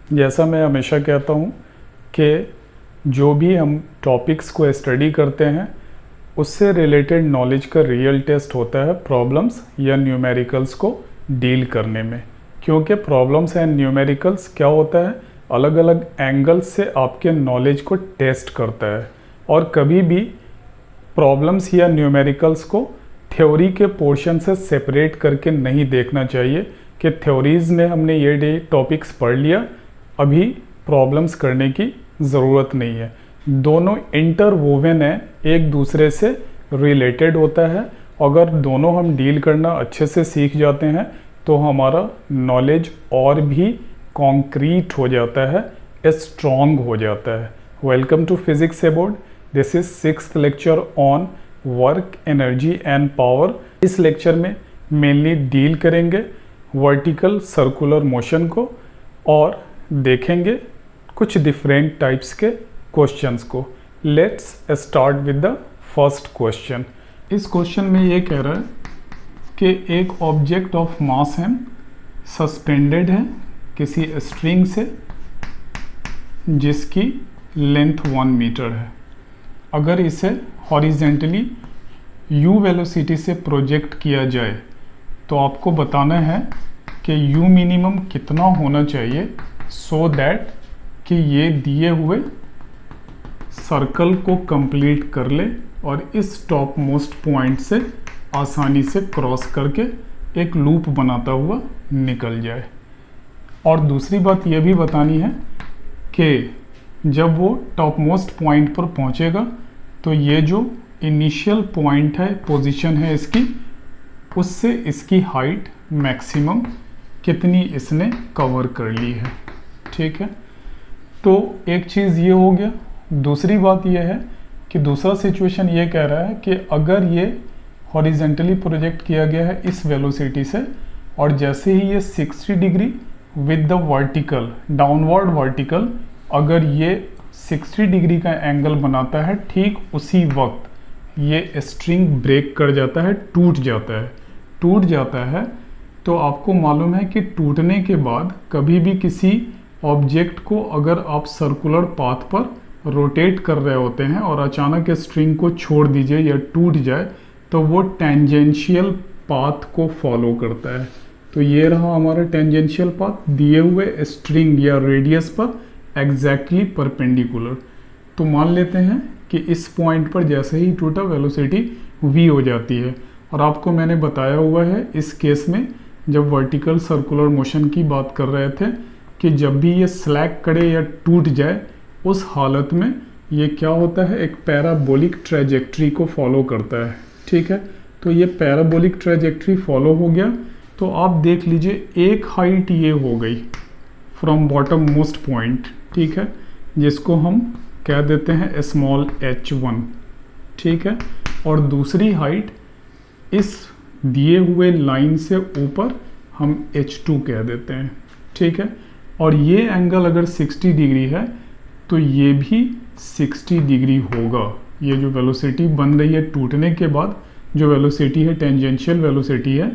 जैसा मैं हमेशा कहता हूँ कि जो भी हम टॉपिक्स को स्टडी करते हैं उससे रिलेटेड नॉलेज का रियल टेस्ट होता है प्रॉब्लम्स या न्यूमेरिकल्स को डील करने में। क्योंकि प्रॉब्लम्स एंड न्यूमेरिकल्स क्या होता है, अलग अलग एंगल्स से आपके नॉलेज को टेस्ट करता है। और कभी भी प्रॉब्लम्स या न्यूमेरिकल्स को थ्योरी के पोर्शन से सेपरेट करके नहीं देखना चाहिए कि थ्योरीज़ में हमने ये टॉपिक्स पढ़ लिया, अभी प्रॉब्लम्स करने की ज़रूरत नहीं है। दोनों इंटरवोवन है, एक दूसरे से रिलेटेड होता है। अगर दोनों हम डील करना अच्छे से सीख जाते हैं तो हमारा नॉलेज और भी कॉन्क्रीट हो जाता है, स्ट्रॉन्ग हो जाता है। Welcome to physics about, this is 6th lecture on work, energy and power. इस लेक्चर में मेनली डील करेंगे वर्टिकल सर्कुलर मोशन को और देखेंगे कुछ डिफरेंट टाइप्स के क्वेश्चंस को। Let's start with the first question. इस क्वेश्चन में ये कह रहा है कि एक ऑब्जेक्ट ऑफ मास है, सस्पेंडेड है किसी स्ट्रिंग से जिसकी लेंथ 1 मीटर है। अगर इसे हॉरिजेंटली u वेलोसिटी से प्रोजेक्ट किया जाए तो आपको बताना है कि u मिनिमम कितना होना चाहिए सो दैट कि ये दिए हुए सर्कल को कंप्लीट कर ले और इस टॉप मोस्ट पॉइंट से आसानी से क्रॉस करके एक लूप बनाता हुआ निकल जाए। और दूसरी बात यह भी बतानी है कि जब वो टॉप मोस्ट पॉइंट पर पहुंचेगा तो ये जो इनिशियल पॉइंट है, पोजीशन है इसकी, उससे इसकी हाइट मैक्सिमम कितनी इसने कवर कर ली है। ठीक है, तो एक चीज़ ये हो गया। दूसरी बात यह है कि दूसरा सिचुएशन ये कह रहा है कि अगर ये हॉरिजेंटली प्रोजेक्ट किया गया है इस वेलोसिटी से और जैसे ही ये 60 degree with the vertical, downward vertical, अगर ये 60 डिग्री का एंगल बनाता है, ठीक उसी वक्त ये स्ट्रिंग ब्रेक कर जाता है, टूट जाता है। तो आपको मालूम है कि टूटने के बाद कभी भी किसी ऑब्जेक्ट को अगर आप सर्कुलर पाथ पर रोटेट कर रहे होते हैं और अचानक स्ट्रिंग को छोड़ दीजिए या टूट जाए तो वो टेंजेंशियल पाथ को फॉलो करता है। तो ये रहा हमारा टेंजेंशियल पाथ दिए हुए स्ट्रिंग या रेडियस पर एग्जैक्टली परपेंडिकुलर। तो मान लेते हैं कि इस पॉइंट पर जैसे ही टूटा वेलोसिटी v हो जाती है। और आपको मैंने बताया हुआ है इस केस में जब वर्टिकल सर्कुलर मोशन की बात कर रहे थे कि जब भी ये स्लैक करे या टूट जाए उस हालत में ये क्या होता है, एक पैराबोलिक ट्रेजेक्ट्री को फॉलो करता है। ठीक है, तो ये पैराबोलिक ट्रेजेक्ट्री फॉलो हो गया। तो आप देख लीजिए एक हाइट ये हो गई फ्रॉम बॉटम मोस्ट पॉइंट, ठीक है, जिसको हम कह देते हैं स्मॉल h1। ठीक है, और दूसरी हाइट इस दिए हुए लाइन से ऊपर हम h2 कह देते हैं। ठीक है, और ये एंगल अगर 60 डिग्री है तो ये भी 60 डिग्री होगा। ये जो वेलोसिटी बन रही है टूटने के बाद, जो वेलोसिटी है टेंजेंशियल वेलोसिटी है,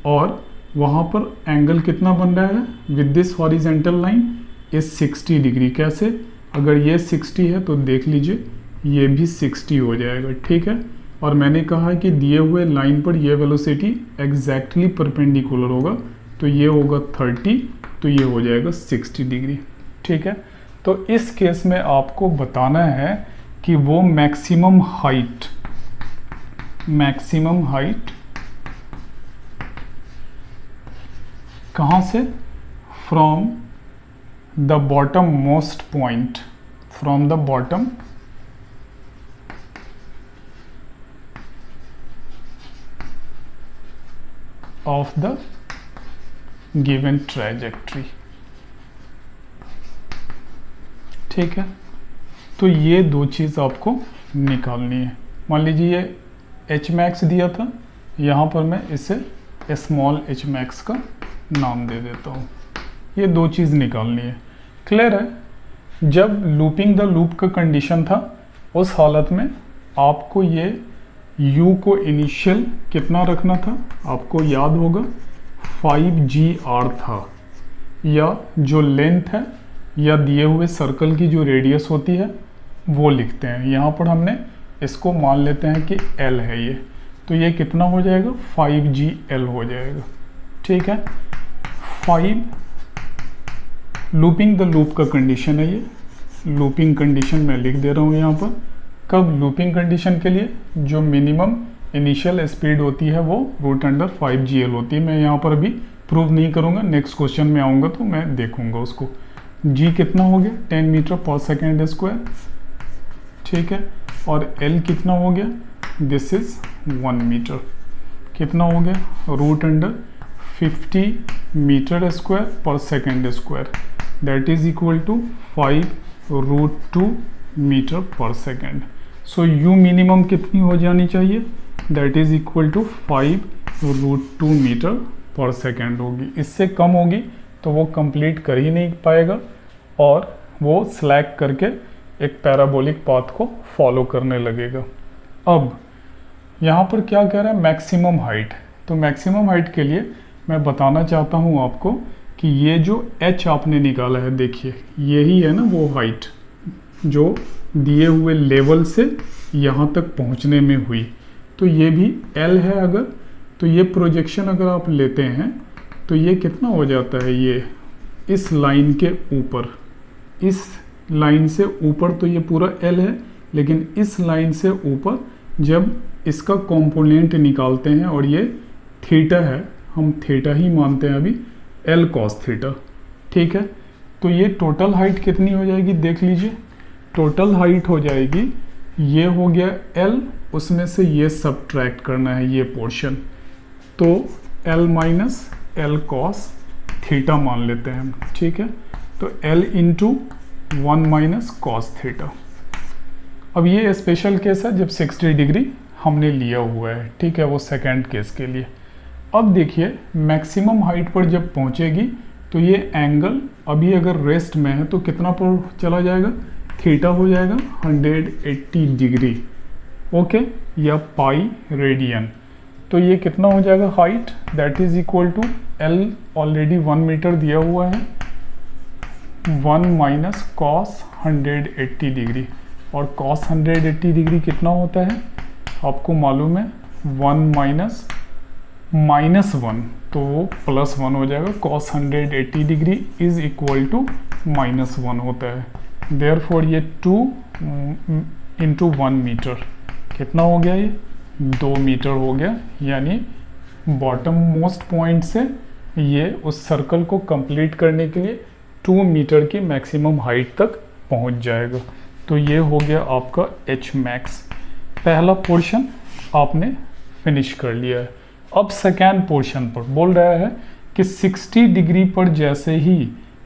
और वहाँ पर एंगल कितना बन रहा है with this horizontal line is 60 degree. कैसे, अगर ये 60 है तो देख लीजिए ये भी 60 हो जाएगा। ठीक है, और मैंने कहा है कि दिए हुए लाइन पर ये वेलोसिटी एग्जैक्टली परपेंडिकुलर होगा, तो ये होगा 30, तो ये हो जाएगा 60 डिग्री। ठीक है, तो इस केस में आपको बताना है कि वो मैक्सिमम हाइट कहाँ से, from the bottom most point, from the bottom of the given trajectory. ठीक है, तो ये दो चीज़ आपको निकालनी है। मान लीजिए ये h मैक्स दिया था, यहाँ पर मैं इसे स्मॉल h मैक्स का नाम दे देता हूँ। ये दो चीज़ निकालनी है। क्लियर है, जब लूपिंग द लूप का कंडीशन था उस हालत में आपको ये u को इनिशियल कितना रखना था, आपको याद होगा 5gr था, या जो लेंथ है या दिए हुए सर्कल की जो रेडियस होती है वो लिखते हैं। यहाँ पर हमने इसको मान लेते हैं कि L है ये, तो ये कितना हो जाएगा 5GL हो जाएगा। ठीक है, 5 लूपिंग द लूप का कंडीशन है, ये लूपिंग कंडीशन मैं लिख दे रहा हूँ यहाँ पर। कब लूपिंग कंडीशन के लिए जो मिनिमम इनिशियल स्पीड होती है वो √5GL होती है। मैं यहाँ पर अभी प्रूव नहीं करूँगा, नेक्स्ट क्वेश्चन में आऊँगा तो मैं देखूँगा उसको। G कितना हो गया 10 मीटर पर सेकेंड स्क्वायर। ठीक है, और L कितना हो गया, दिस इज 1 मीटर। कितना हो गया √50 metre square per second square, that is equal to 5√2 metre per second. So U minimum कितनी हो जानी चाहिए, that is equal to 5√2 metre per second होगी। इससे कम होगी तो वो कंप्लीट कर ही नहीं पाएगा और वो स्लैक करके एक पैराबोलिक पाथ को फॉलो करने लगेगा। अब यहाँ पर क्या कह रहा है, मैक्सिमम हाइट। तो मैक्सिमम हाइट के लिए मैं बताना चाहता हूँ आपको कि ये जो h आपने निकाला है, देखिए यही है ना वो हाइट जो दिए हुए लेवल से यहाँ तक पहुँचने में हुई। तो ये भी L है अगर, तो ये प्रोजेक्शन अगर आप लेते हैं तो ये कितना हो जाता है, ये इस लाइन के ऊपर, इस लाइन से ऊपर तो ये पूरा L है, लेकिन इस लाइन से ऊपर जब इसका कंपोनेंट निकालते हैं और ये थीटा है, हम थीटा ही मानते हैं अभी, L cos थीटा। ठीक है, तो ये टोटल हाइट कितनी हो जाएगी देख लीजिए। टोटल हाइट हो जाएगी, ये हो गया L, उसमें से ये सबट्रैक्ट करना है ये पोर्शन, तो L minus L cos theta मान लेते हैं हम। ठीक है, तो L into 1 minus cos theta. अब ये स्पेशल केस है जब 60 डिग्री हमने लिया हुआ है। ठीक है, वो सेकंड केस के लिए। अब देखिए मैक्सिमम हाइट पर जब पहुंचेगी तो ये एंगल अभी अगर रेस्ट में है तो कितना पर चला जाएगा, थीटा हो जाएगा 180 डिग्री। ओके, या पाई रेडियन। तो ये कितना हो जाएगा height, that is equal to L already 1 metre दिया हुआ है, 1 माइनस कॉस 180 डिग्री। और कॉस 180 डिग्री कितना होता है आपको मालूम है, 1 माइनस -1, तो वो +1 हो जाएगा। Cos 180 degree is equal to -1 होता है। देयरफॉर ये 2 इंटू 1 मीटर कितना हो गया, ये 2 मीटर हो गया। यानी बॉटम मोस्ट पॉइंट से ये उस सर्कल को कंप्लीट करने के लिए 2 मीटर की मैक्सिमम हाइट तक पहुंच जाएगा। तो ये हो गया आपका H मैक्स। पहला पोर्शन आपने फिनिश कर लिया है। अब सेकेंड पोर्शन पर बोल रहा है कि 60 डिग्री पर जैसे ही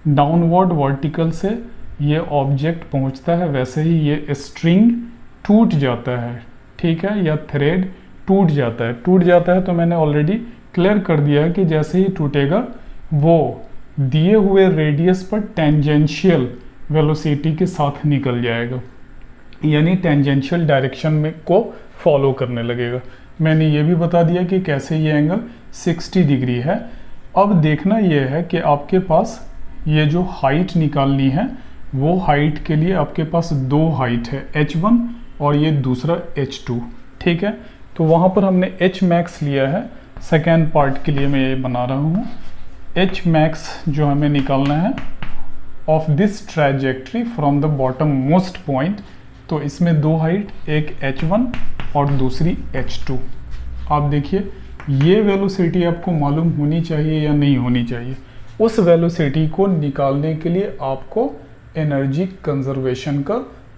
डाउनवर्ड वर्टिकल से ये ऑब्जेक्ट पहुंचता है वैसे ही ये स्ट्रिंग टूट जाता है। ठीक है, या थ्रेड टूट जाता है। टूट जाता है तो मैंने ऑलरेडी क्लियर कर दिया है कि जैसे ही टूटेगा वो दिए हुए रेडियस पर टेंजेंशियल वेलोसिटी के साथ निकल जाएगा, यानी टेंजेंशियल डायरेक्शन में को फॉलो करने लगेगा। मैंने ये भी बता दिया कि कैसे ये एंगल 60 डिग्री है। अब देखना ये है कि आपके पास ये जो हाइट निकालनी है वो हाइट के लिए आपके पास 2 हाइट है, H1 और ये दूसरा H2। ठीक है, तो वहाँ पर हमने H मैक्स लिया है। सेकेंड पार्ट के लिए मैं ये बना रहा हूँ। H मैक्स जो हमें निकालना है of this trajectory from the bottom most point, तो इसमें 2 हाइट, एक H1 और दूसरी H2। आप देखिए ये वेलोसिटी आपको मालूम होनी चाहिए या नहीं होनी चाहिए। उस वेलोसिटी को निकालने के लिए आपको एनर्जी कंजर्वेशन का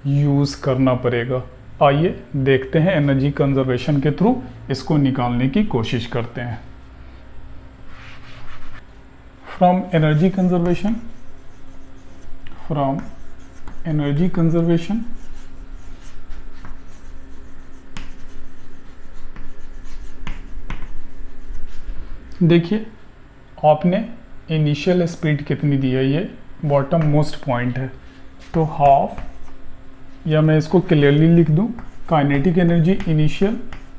यूज़ करना पड़ेगा। आइए देखते हैं, एनर्जी कंजर्वेशन के थ्रू इसको निकालने की कोशिश करते हैं। फ्रॉम एनर्जी कंजर्वेशन देखिए आपने इनिशियल स्पीड कितनी दी है, ये बॉटम मोस्ट पॉइंट है, तो हाफ, या मैं इसको क्लियरली लिख दूं, kinetic energy initial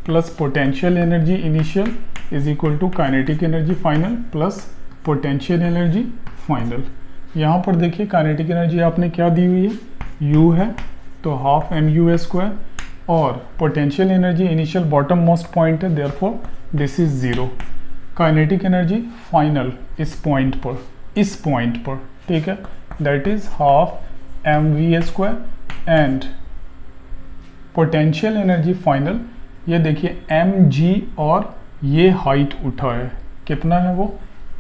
plus potential energy initial is equal to kinetic energy final plus potential energy final. यहाँ पर देखिए काइनेटिक एनर्जी आपने क्या दी हुई है, U है तो हाफ mu², और potential energy initial bottom most point है, therefore this is 0। Kinetic energy final इस पॉइंट पर, ठीक है, that is half mv², and potential energy final, ये देखिए mg, और ये हाइट उठा है, कितना है वो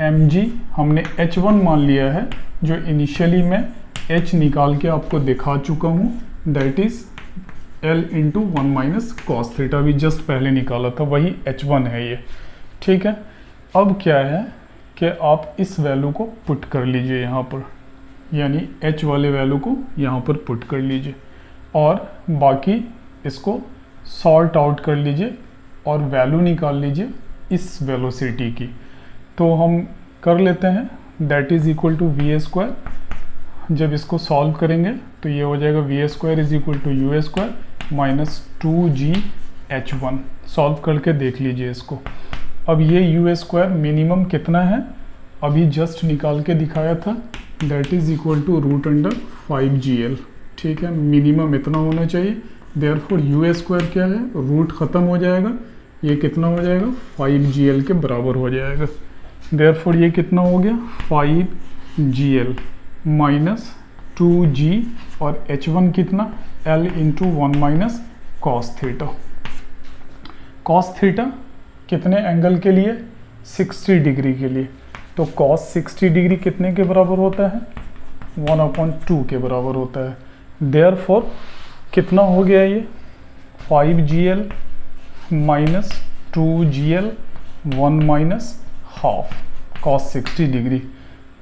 mg, हमने h1 मान लिया है, जो इनिशियली मैं h निकाल के आपको दिखा चुका हूँ, that is L into 1 minus cos theta, भी जस्ट पहले निकाला था, वही h1 है ये, ठीक है। अब क्या है कि आप इस वैल्यू को पुट कर लीजिए यहाँ पर, यानी h वाले वैल्यू को यहाँ पर पुट कर लीजिए, और बाकी इसको सॉर्ट आउट कर लीजिए और वैल्यू निकाल लीजिए इस वेलोसिटी की। तो हम कर लेते हैं, that is equal to va²। जब इसको सॉल्व करेंगे तो ये हो जाएगा va² is equal to u² minus 2gh1। Solve करके देख लीजिए इसको। अब ये u² मिनिमम कितना है, अभी जस्ट निकाल के दिखाया था, that is equal to √5gl, ठीक है, मिनिमम इतना होना चाहिए। देयरफॉर u² क्या है, रूट ख़त्म हो जाएगा, ये कितना हो जाएगा 5gl के बराबर हो जाएगा। देयरफॉर ये कितना हो गया 5gl माइनस 2g, और h1 कितना L into 1 minus cos theta. Cos theta कितने एंगल के लिए, 60 डिग्री के लिए, तो कॉस 60 डिग्री कितने के बराबर होता है, 1/2 के बराबर होता है। देयरफॉर कितना हो गया ये 5gl minus 2gl 1 minus half cos 60 degree.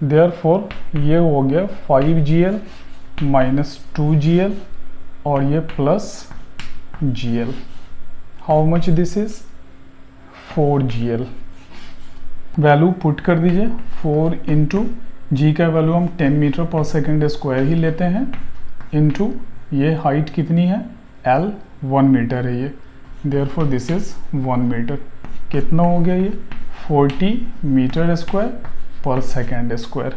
Therefore ये हो गया 5gl माइनस 2gl, और ये plus gl, how much this is 4gl। Value put कर दीजिए, 4 इंटू जी का वैल्यू हम 10 मीटर पर सेकेंड स्क्वायर ही लेते हैं, इंटू ये हाइट कितनी है L 1 मीटर है ये, देयरफॉर दिस इज 1 मीटर। कितना हो गया ये 40 metre square per second square,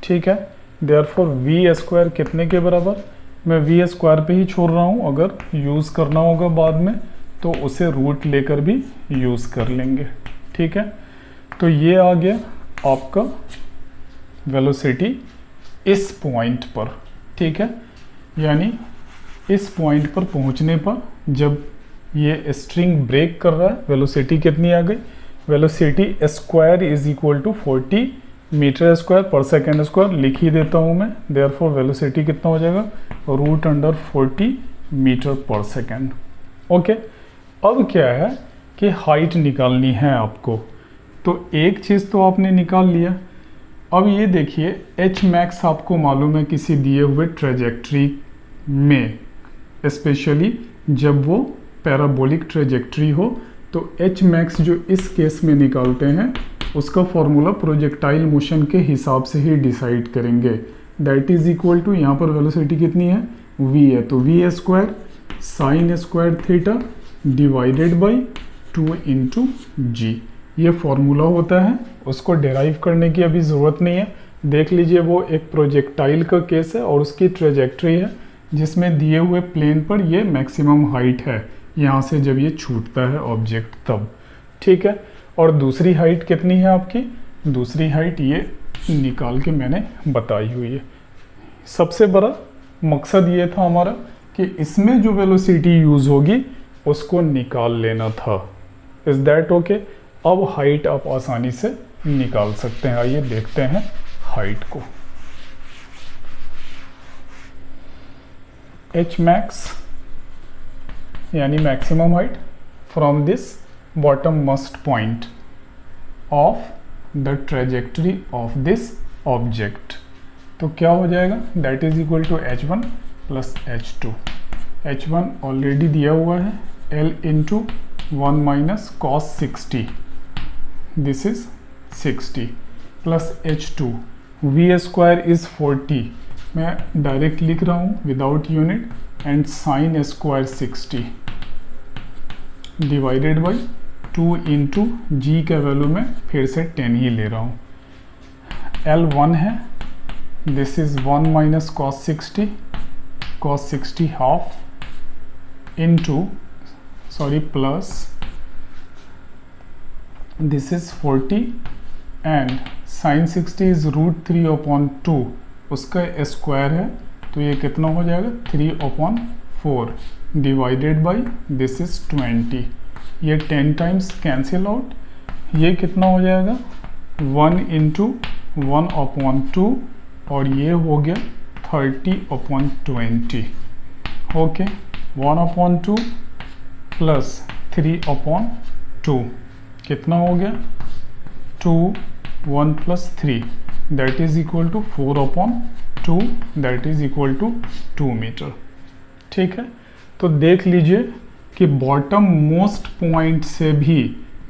ठीक है। देयरफॉर v² कितने के बराबर, मैं v² पे ही छोड़ रहा हूँ, अगर यूज़ करना होगा बाद में तो उसे रूट लेकर भी यूज़ कर लेंगे, ठीक है। तो ये आ गया आपका वेलोसिटी इस पॉइंट पर, ठीक है, यानी इस पॉइंट पर पहुंचने पर जब ये स्ट्रिंग ब्रेक कर रहा है, वेलोसिटी कितनी आ गई, velocity square is equal to 40 metre square per second square, लिख ही देता हूँ मैं। देयरफॉर वेलोसिटी कितना हो जाएगा √40 मीटर पर सेकेंड, ओके। अब क्या है कि हाइट निकालनी है आपको, तो एक चीज़ तो आपने निकाल लिया। अब ये देखिए एच मैक्स आपको मालूम है किसी दिए हुए ट्रेजेक्ट्री में, स्पेशली जब वो पैराबोलिक ट्रेजेक्ट्री हो, तो एच मैक्स जो इस केस में निकालते हैं उसका फॉर्मूला प्रोजेक्टाइल मोशन के हिसाब से ही डिसाइड करेंगे। दैट इज इक्वल टू, यहाँ पर वेलोसिटी कितनी है v है, तो v² sine square theta divided by 2 into g, ये फॉर्मूला होता है। उसको डेराइव करने की अभी ज़रूरत नहीं है, देख लीजिए वो एक प्रोजेक्टाइल का केस है और उसकी ट्रेजेक्ट्री है जिसमें दिए हुए प्लेन पर ये मैक्सिमम हाइट है, यहाँ से जब ये छूटता है ऑब्जेक्ट तब, ठीक है। और दूसरी हाइट कितनी है आपकी, दूसरी हाइट ये निकाल के मैंने बताई हुई है। सबसे बड़ा मकसद ये था हमारा कि इसमें जो वेलोसिटी यूज़ होगी उसको निकाल लेना था। Is that okay? अब हाइट आप आसानी से निकाल सकते हैं। आइए देखते हैं हाइट को। एच मैक्स यानी maximum height from this bottom most point of the trajectory of this object, तो क्या हो जाएगा, that is equal to h1 plus h2। h1 already दिया हुआ है l into 1 minus cos 60, this is 60 plus h2, v² is 40, मैं direct लिख रहा हूँ without unit, and sine square 60 divided by 2 into g का वैल्यू में फिर से 10 ही ले रहा हूँ। L 1 है, this is 1 minus cos 60 half into plus this is 40 and sin 60 is √3/2, उसका स्क्वायर है तो ये कितना हो जाएगा 3/4 डिवाइडेड बाई दिस इज 20। ये 10 टाइम्स कैंसिल आउट, ये कितना हो जाएगा 1 × 1/2 और ये हो गया 30/20। ओके 1/2 प्लस 3/2 कितना हो गया 2 1 plus 3 that is equal to 4/2 that is equal to 2 metre. ठीक है, तो देख लीजिए कि बॉटम मोस्ट पॉइंट से भी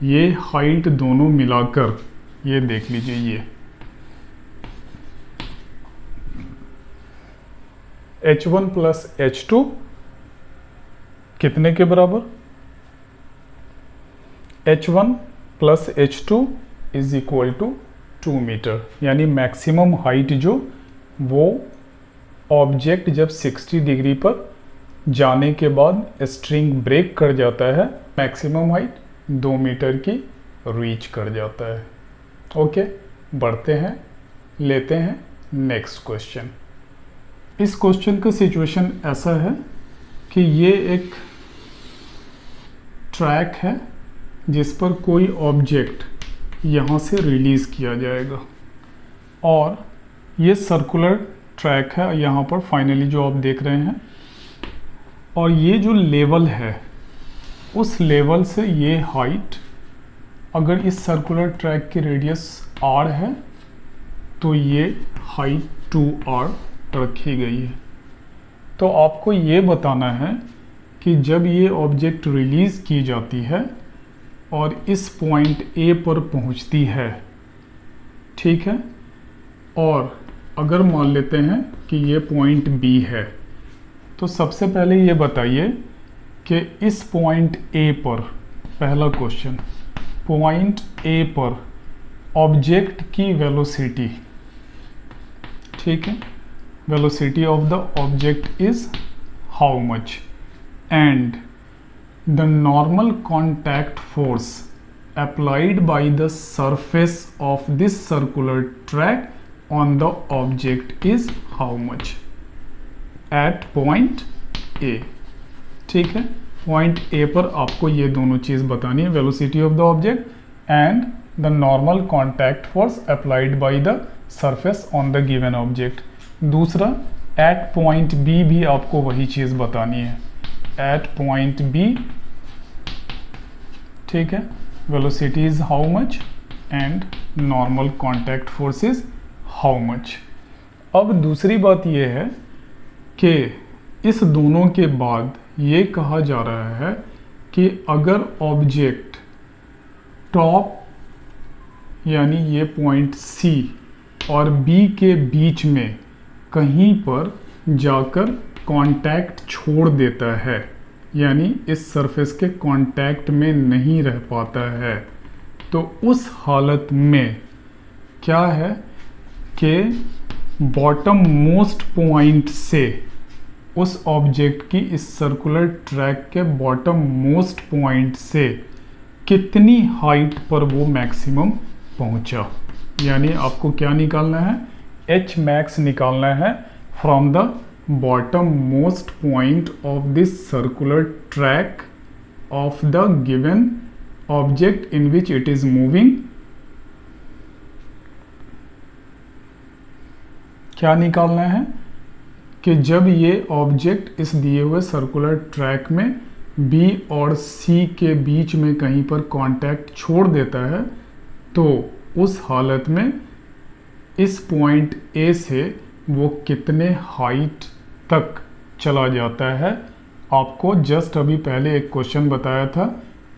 ये हाइट दोनों मिलाकर, ये देख लीजिए ये h1 प्लस h2 कितने के बराबर, h1 plus h2 is equal to 2 metre. यानी मैक्सिमम हाइट जो वो ऑब्जेक्ट जब 60 डिग्री पर जाने के बाद स्ट्रिंग ब्रेक कर जाता है, मैक्सिमम हाइट 2 मीटर की रीच कर जाता है। ओके, बढ़ते हैं, लेते हैं नेक्स्ट क्वेश्चन। इस क्वेश्चन का सिचुएशन ऐसा है कि ये एक ट्रैक है जिस पर कोई ऑब्जेक्ट यहाँ से रिलीज़ किया जाएगा और ये सर्कुलर ट्रैक है यहाँ पर फाइनली जो आप देख रहे हैं, और ये जो लेवल है उस लेवल से ये हाइट, अगर इस सर्कुलर ट्रैक की रेडियस r है तो ये हाइट 2r रखी गई है। तो आपको ये बताना है कि जब ये ऑब्जेक्ट रिलीज़ की जाती है और इस पॉइंट A पर पहुंचती है, ठीक है, और अगर मान लेते हैं कि ये पॉइंट B है, तो सबसे पहले ये बताइए कि इस पॉइंट A पर, पहला क्वेश्चन, पॉइंट A पर ऑब्जेक्ट की वेलोसिटी, ठीक है, velocity of the object is how much and the normal contact force applied by the surface of this circular track on the object is how much at point A। ठीक है, point A पर आपको ये दोनों चीज़ बतानी है, velocity of the object and the normal contact force applied by the surface on the given object. दूसरा, eight point B भी आपको वही चीज़ बतानी है, एट पॉइंट B, ठीक है, velocity is how much and normal contact force is how much. अब दूसरी बात यह है कि इस दोनों के बाद ये कहा जा रहा है कि अगर ऑब्जेक्ट टॉप यानी ये पॉइंट C और B के बीच में कहीं पर जाकर कांटेक्ट छोड़ देता है, यानी इस सरफेस के कांटेक्ट में नहीं रह पाता है, तो उस हालत में क्या है कि बॉटम मोस्ट पॉइंट से उस ऑब्जेक्ट की इस सर्कुलर ट्रैक के बॉटम मोस्ट पॉइंट से कितनी हाइट पर वो मैक्सिमम पहुंचा। यानी आपको क्या निकालना है, एच मैक्स निकालना है from the bottom most point of this circular track of the given object in which it is moving। क्या निकालना है कि जब ये ऑब्जेक्ट इस दिए हुए सर्कुलर ट्रैक में B और C के बीच में कहीं पर कांटेक्ट छोड़ देता है, तो उस हालत में इस पॉइंट A से वो कितने हाइट तक चला जाता है। आपको जस्ट अभी पहले एक क्वेश्चन बताया था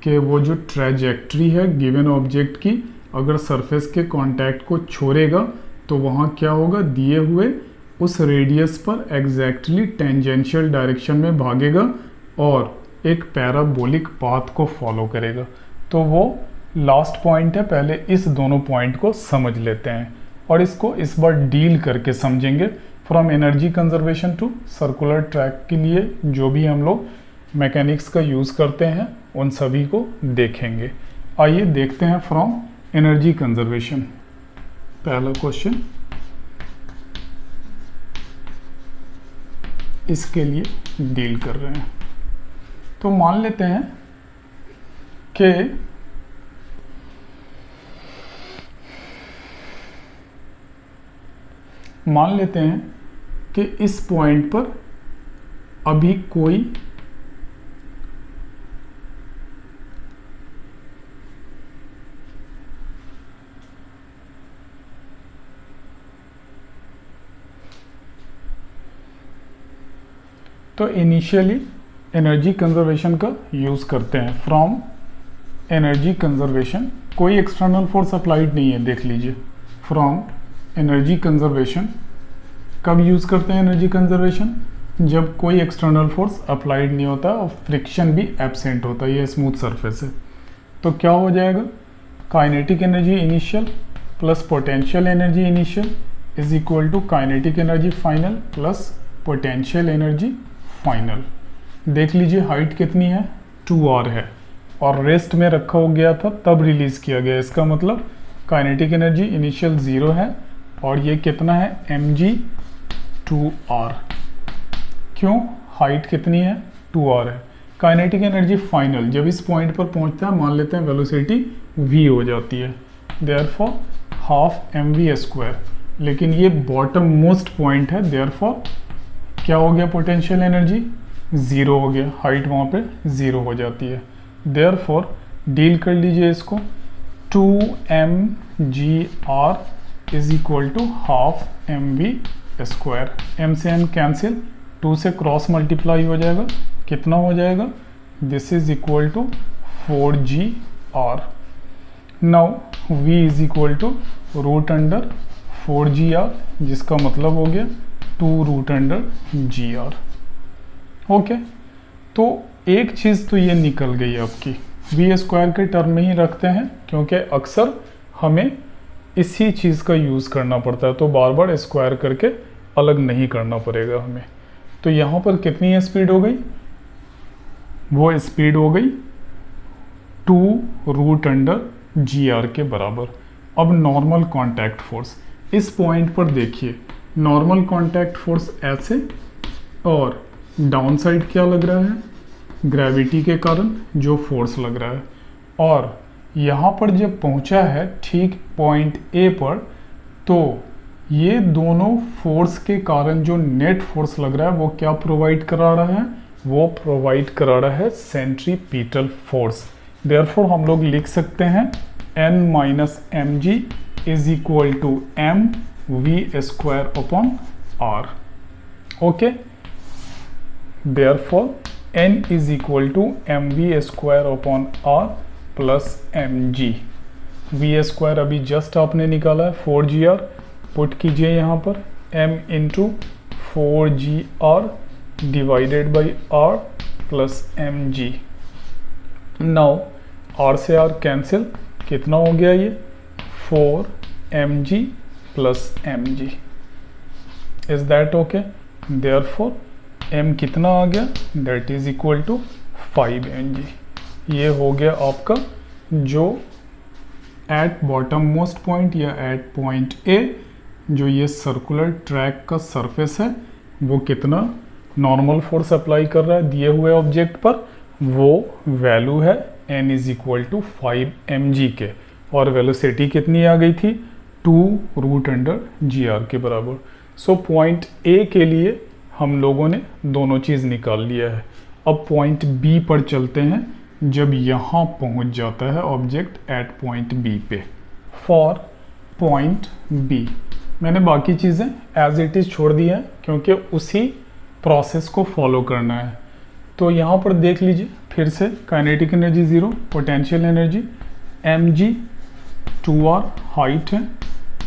कि वो जो ट्रैजेक्टरी है गिवन ऑब्जेक्ट की, अगर सरफेस के कांटेक्ट को छोड़ेगा तो वहाँ क्या होगा, दिए हुए उस रेडियस पर एग्जैक्टली टेंजेंशियल डायरेक्शन में भागेगा और एक पैराबोलिक पाथ को फॉलो करेगा। तो वो लास्ट पॉइंट है, पहले इस दोनों पॉइंट को समझ लेते हैं और इसको इस बार डील करके समझेंगे। From energy conservation to circular track के लिए जो भी हम लोग मैकेनिक्स का यूज़ करते हैं उन सभी को देखेंगे। आइए देखते हैं फ्रॉम एनर्जी कंजर्वेशन। पहला क्वेश्चन इसके लिए डील कर रहे हैं। तो मान लेते हैं कि इस पॉइंट पर अभी कोई तो इनिशियली एनर्जी कंजर्वेशन का यूज़ करते हैं। फ्रॉम एनर्जी कंजर्वेशन कोई एक्सटर्नल फोर्स अप्लाइड नहीं है, देख लीजिए। फ्रॉम एनर्जी कंजर्वेशन कब यूज़ करते हैं एनर्जी कंजर्वेशन? जब कोई एक्सटर्नल फोर्स अप्लाइड नहीं होता और फ्रिक्शन भी एब्सेंट होता है, ये स्मूथ सरफेस है। तो क्या हो जाएगा? Kinetic energy initial plus potential energy initial is equal to kinetic energy final plus potential energy final. देख लीजिए हाइट कितनी है, 2r है और रेस्ट में रखा हो गया था तब रिलीज़ किया गया। इसका मतलब काइनेटिक एनर्जी इनिशियल 0 है और ये कितना है, mg 2r। क्यों? हाइट कितनी है, 2r है। काइनेटिक एनर्जी फाइनल जब इस पॉइंट पर पहुंचता है, मान लेते हैं वेलोसिटी v हो जाती है, देयरफॉर हाफ mv²। लेकिन ये बॉटम मोस्ट पॉइंट है, देयरफॉर क्या हो गया, पोटेंशियल एनर्जी 0 हो गया, हाइट वहाँ पे 0 हो जाती है। देयरफॉर डील कर लीजिए इसको, 2mgr is equal to half mv²। m से m कैंसिल, 2 से क्रॉस मल्टीप्लाई हो जाएगा, कितना हो जाएगा, this is equal to 4gr। Now v is equal to root under 4gr, जिसका मतलब हो गया 2 रूट अंडर gr। ओके, तो एक चीज़ तो ये निकल गई आपकी, v² के टर्म में ही रखते हैं क्योंकि अक्सर हमें इसी चीज़ का यूज़ करना पड़ता है, तो बार बार स्क्वायर करके अलग नहीं करना पड़ेगा हमें। तो यहाँ पर कितनी स्पीड हो गई, वो स्पीड हो गई 2 रूट अंडर gr के बराबर। अब नॉर्मल कांटेक्ट फोर्स इस पॉइंट पर देखिए, नॉर्मल कांटेक्ट फोर्स ऐसे और डाउन साइड क्या लग रहा है, ग्रेविटी के कारण जो फोर्स लग रहा है। और यहाँ पर जब पहुँचा है ठीक पॉइंट ए पर, तो ये दोनों फोर्स के कारण जो नेट फोर्स लग रहा है वो क्या प्रोवाइड करा रहा है, वो प्रोवाइड करा रहा है सेंट्रीपिटल फोर्स। देयरफॉर हम लोग लिख सकते हैं n minus mg is equal to mv² upon r। Okay, therefore n is equal to mv² upon r plus mg। v² अभी जस्ट आपने निकाला है 4gr, पुट कीजिए यहाँ पर m into 4gr divided by r plus mg। Now r से r cancel, कितना हो गया ये 4mg plus mg। Is that okay? Therefore m कितना आ गया, that is equal to 5mg। ये हो गया आपका जो एट बॉटम मोस्ट पॉइंट या एट पॉइंट ए जो ये सर्कुलर ट्रैक का सरफेस है वो कितना नॉर्मल फोर्स अप्लाई कर रहा है दिए हुए ऑब्जेक्ट पर, वो वैल्यू है n is equal to 5mg के, और वेलोसिटी कितनी आ गई थी 2 रूट अंडर gr के बराबर। सो पॉइंट ए के लिए हम लोगों ने दोनों चीज़ निकाल लिया है। अब पॉइंट बी पर चलते हैं, जब यहाँ पहुँच जाता है ऑब्जेक्ट एट पॉइंट बी पे। फॉर पॉइंट बी मैंने बाकी चीज़ें एज इट इज़ छोड़ दी है क्योंकि उसी प्रोसेस को फॉलो करना है। तो यहाँ पर देख लीजिए फिर से, kinetic energy 0, potential energy mg 2r height है,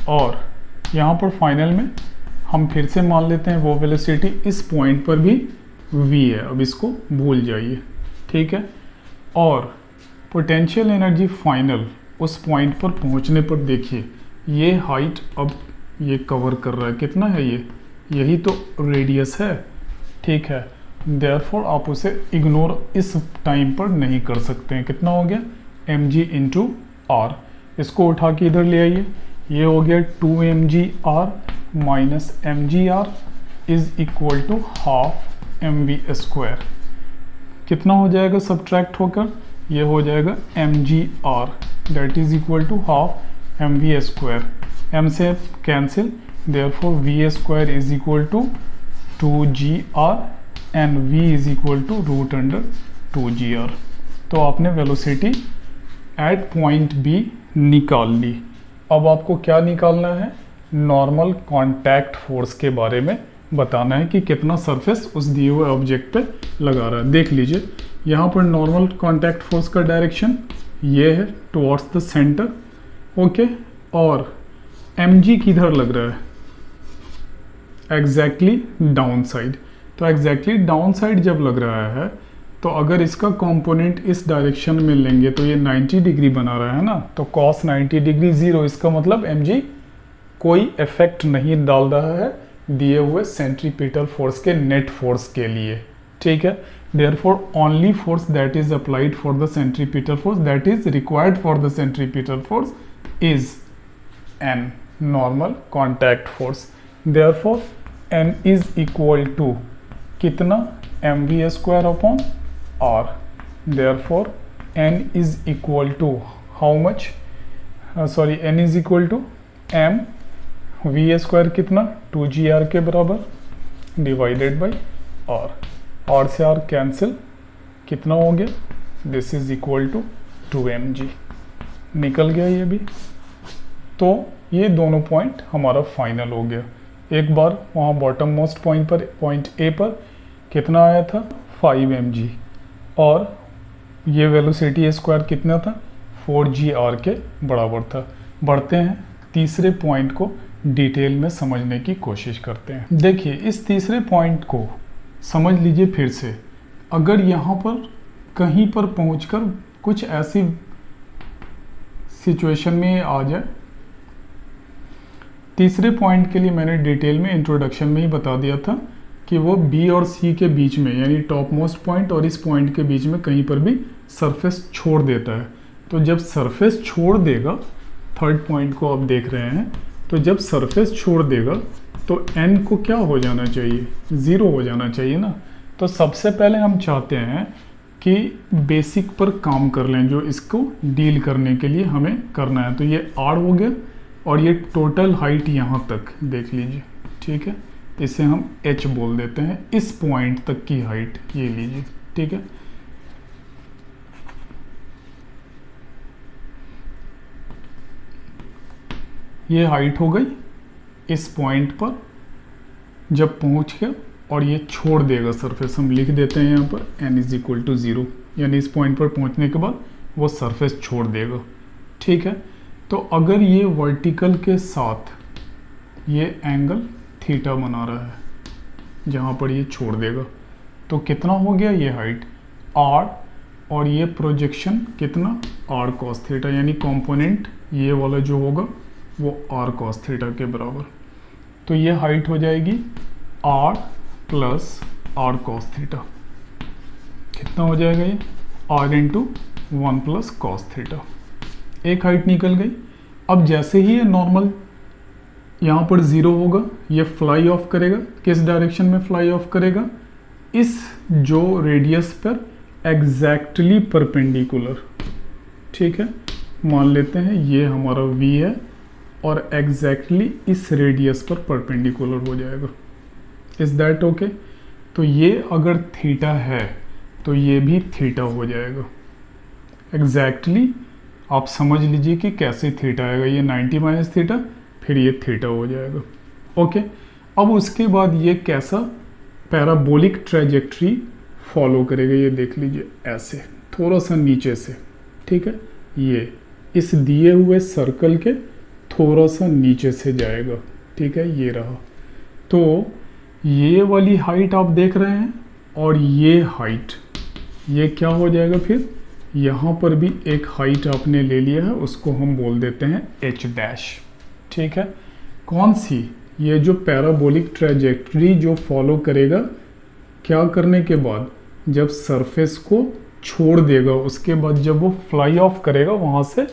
और यहाँ पर फाइनल में हम फिर से मान लेते हैं वो वेलोसिटी इस पॉइंट पर भी v है, अब इसको भूल जाइए, ठीक है। और पोटेंशियल एनर्जी फाइनल उस पॉइंट पर पहुंचने पर देखिए ये हाइट अब ये कवर कर रहा है। कितना है ये? यही तो रेडियस है, ठीक है। देयरफॉर आप उसे इग्नोर इस टाइम पर नहीं कर सकते हैं। कितना हो गया? mg into r. इसको उठा के इधर ले आइए, ये हो गया 2mgr minus mgr is equal to half mv²। कितना हो जाएगा सब्ट्रैक्ट होकर? ये हो जाएगा mgr that is equal to half mv²। m से cancel, therefore v² is equal to 2gr and v is equal to √2gr। तो आपने वेलोसिटी एट पॉइंट बी निकाल ली। अब आपको क्या निकालना है? नॉर्मल कांटेक्ट फोर्स के बारे में बताना है कि कितना सरफेस उस दिए हुए ऑब्जेक्ट पे लगा रहा है। देख लीजिए यहाँ पर नॉर्मल कांटेक्ट फोर्स का डायरेक्शन ये है टुवर्ड्स द सेंटर, ओके। और mg किधर लग रहा है? Exactly down side. तो एग्जैक्टली डाउन साइड जब लग रहा है तो अगर इसका कंपोनेंट इस डायरेक्शन में लेंगे तो ये 90 डिग्री बना रहा है ना, तो cos 90 डिग्री 0। इसका मतलब mg कोई इफेक्ट नहीं डाल रहा है दिए हुए सेंट्रीपिटल फोर्स के नेट फोर्स के लिए, ठीक है। therefore only force that is applied for the centripetal force that is required for the centripetal force is n normal contact force। therefore n is equal to कितना? mv² upon r। therefore n is equal to how much? n is equal to m v² कितना? 2gr के बराबर divided by r। r से r cancel, कितना हो गया? This is equal to 2mg। निकल गया ये भी। तो ये दोनों पॉइंट हमारा फाइनल हो गया। एक बार वहाँ बॉटम मोस्ट पॉइंट पर, पॉइंट ए पर कितना आया था? 5mg, और ये वेलोसिटी स्क्वायर कितना था? 4gr के बराबर था। बढ़ते हैं तीसरे पॉइंट को डिटेल में समझने की कोशिश करते हैं। देखिए इस तीसरे पॉइंट को समझ लीजिए फिर से। अगर यहाँ पर कहीं पर पहुंचकर कुछ ऐसी सिचुएशन में आ जाए, तीसरे पॉइंट के लिए मैंने डिटेल में इंट्रोडक्शन में ही बता दिया था कि वो बी और सी के बीच में, यानी टॉप मोस्ट पॉइंट और इस पॉइंट के बीच में कहीं पर भी सरफेस छोड़ देता है। तो जब सरफेस छोड़ देगा, थर्ड पॉइंट को आप देख रहे हैं, तो जब सरफेस छोड़ देगा तो n को क्या हो जाना चाहिए? 0 हो जाना चाहिए ना। तो सबसे पहले हम चाहते हैं कि बेसिक पर काम कर लें, जो इसको डील करने के लिए हमें करना है। तो ये r हो गया और ये टोटल हाइट यहाँ तक देख लीजिए, ठीक है। इसे हम h बोल देते हैं। इस पॉइंट तक की हाइट ये लीजिए, ठीक है। ये हाइट हो गई। इस पॉइंट पर जब पहुंच गया और ये छोड़ देगा सरफेस, हम लिख देते हैं यहाँ पर n इज इक्वल टू 0, यानी इस पॉइंट पर पहुंचने के बाद वो सरफेस छोड़ देगा, ठीक है। तो अगर ये वर्टिकल के साथ ये एंगल थीटा बना रहा है जहाँ पर ये छोड़ देगा, तो कितना हो गया ये हाइट r, और ये प्रोजेक्शन कितना? r cos थीटा, यानी कंपोनेंट ये वाला जो होगा वो r cos थीटा के बराबर। तो ये हाइट हो जाएगी r plus r cos theta. कितना हो जाएगा ये? r into 1 plus cos theta. एक हाइट निकल गई। अब जैसे ही ये नॉर्मल यहाँ पर 0 होगा, ये फ्लाई ऑफ करेगा। किस डायरेक्शन में फ्लाई ऑफ करेगा? इस जो रेडियस पर एग्जैक्टली परपेंडिकुलर, ठीक है। मान लेते हैं ये हमारा v है और एग्जैक्टली इस रेडियस पर परपेंडिकुलर हो जाएगा। Is that okay? तो ये अगर थीटा है तो ये भी थीटा हो जाएगा। एग्जैक्टली आप समझ लीजिए कि कैसे थीटा आएगा। ये 90 माइनस थीटा, फिर ये थीटा हो जाएगा, ओके। अब उसके बाद ये कैसा पैराबोलिक ट्रेजेक्ट्री फॉलो करेगा, ये देख लीजिए, ऐसे थोड़ा सा नीचे से, ठीक है। ये इस दिए हुए सर्कल के थोड़ा सा नीचे से जाएगा, ठीक है। ये रहा। तो ये वाली हाइट आप देख रहे हैं और ये हाइट, ये क्या हो जाएगा? फिर यहाँ पर भी एक हाइट आपने ले लिया है, उसको हम बोल देते हैं h डैश, ठीक है। कौन सी, ये जो पैराबोलिक ट्रैजेक्टरी जो फॉलो करेगा क्या करने के बाद, जब सरफेस को छोड़ देगा उसके बाद जब वो फ्लाई ऑफ करेगा वहाँ से,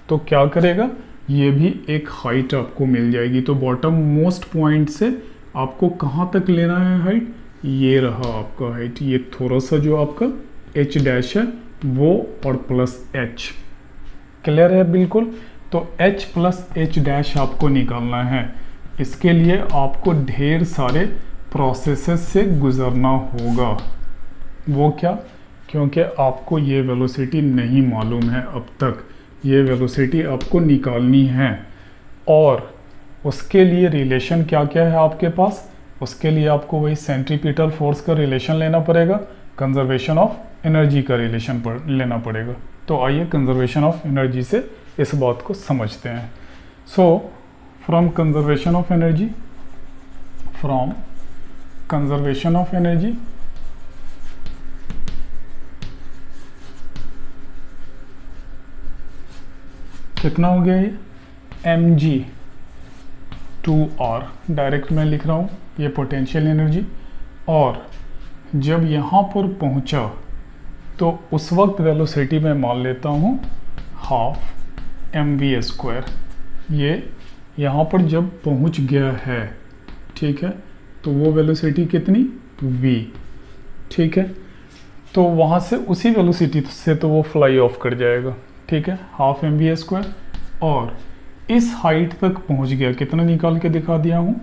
तो क्या करेगा, ये भी एक हाइट आपको मिल जाएगी। तो बॉटम मोस्ट पॉइंट से आपको कहाँ तक लेना है हाइट, ये रहा आपका हाइट, ये थोड़ा सा जो आपका h डैश है वो और प्लस h, क्लियर है बिल्कुल। तो h प्लस h डैश आपको निकालना है। इसके लिए आपको ढेर सारे प्रोसेसेस से गुजरना होगा। वो क्या, क्योंकि आपको ये वेलोसिटी नहीं मालूम है अब तक, ये वेलोसिटी आपको निकालनी है। और उसके लिए रिलेशन क्या क्या है आपके पास, उसके लिए आपको वही सेंट्रीपिटल फोर्स का रिलेशन लेना पड़ेगा, कंजर्वेशन ऑफ एनर्जी का रिलेशन लेना पड़ेगा। तो आइए कंजर्वेशन ऑफ एनर्जी से इस बात को समझते हैं। So from conservation of energy, from conservation of energy कितना हो गया, ये mg/r डायरेक्ट मैं लिख रहा हूँ, ये पोटेंशियल एनर्जी। और जब यहाँ पर पहुँचा तो उस वक्त वेलोसिटी मैं मान लेता हूँ हाफ mv²। ये यहाँ पर जब पहुँच गया है, ठीक है, तो वो वेलोसिटी कितनी, v, ठीक है। तो वहाँ से उसी वेलोसिटी से तो वो फ्लाई ऑफ कर जाएगा, ठीक है, हाफ mv²। और इस हाइट तक पहुँच गया, कितना निकाल के दिखा दिया हूँ,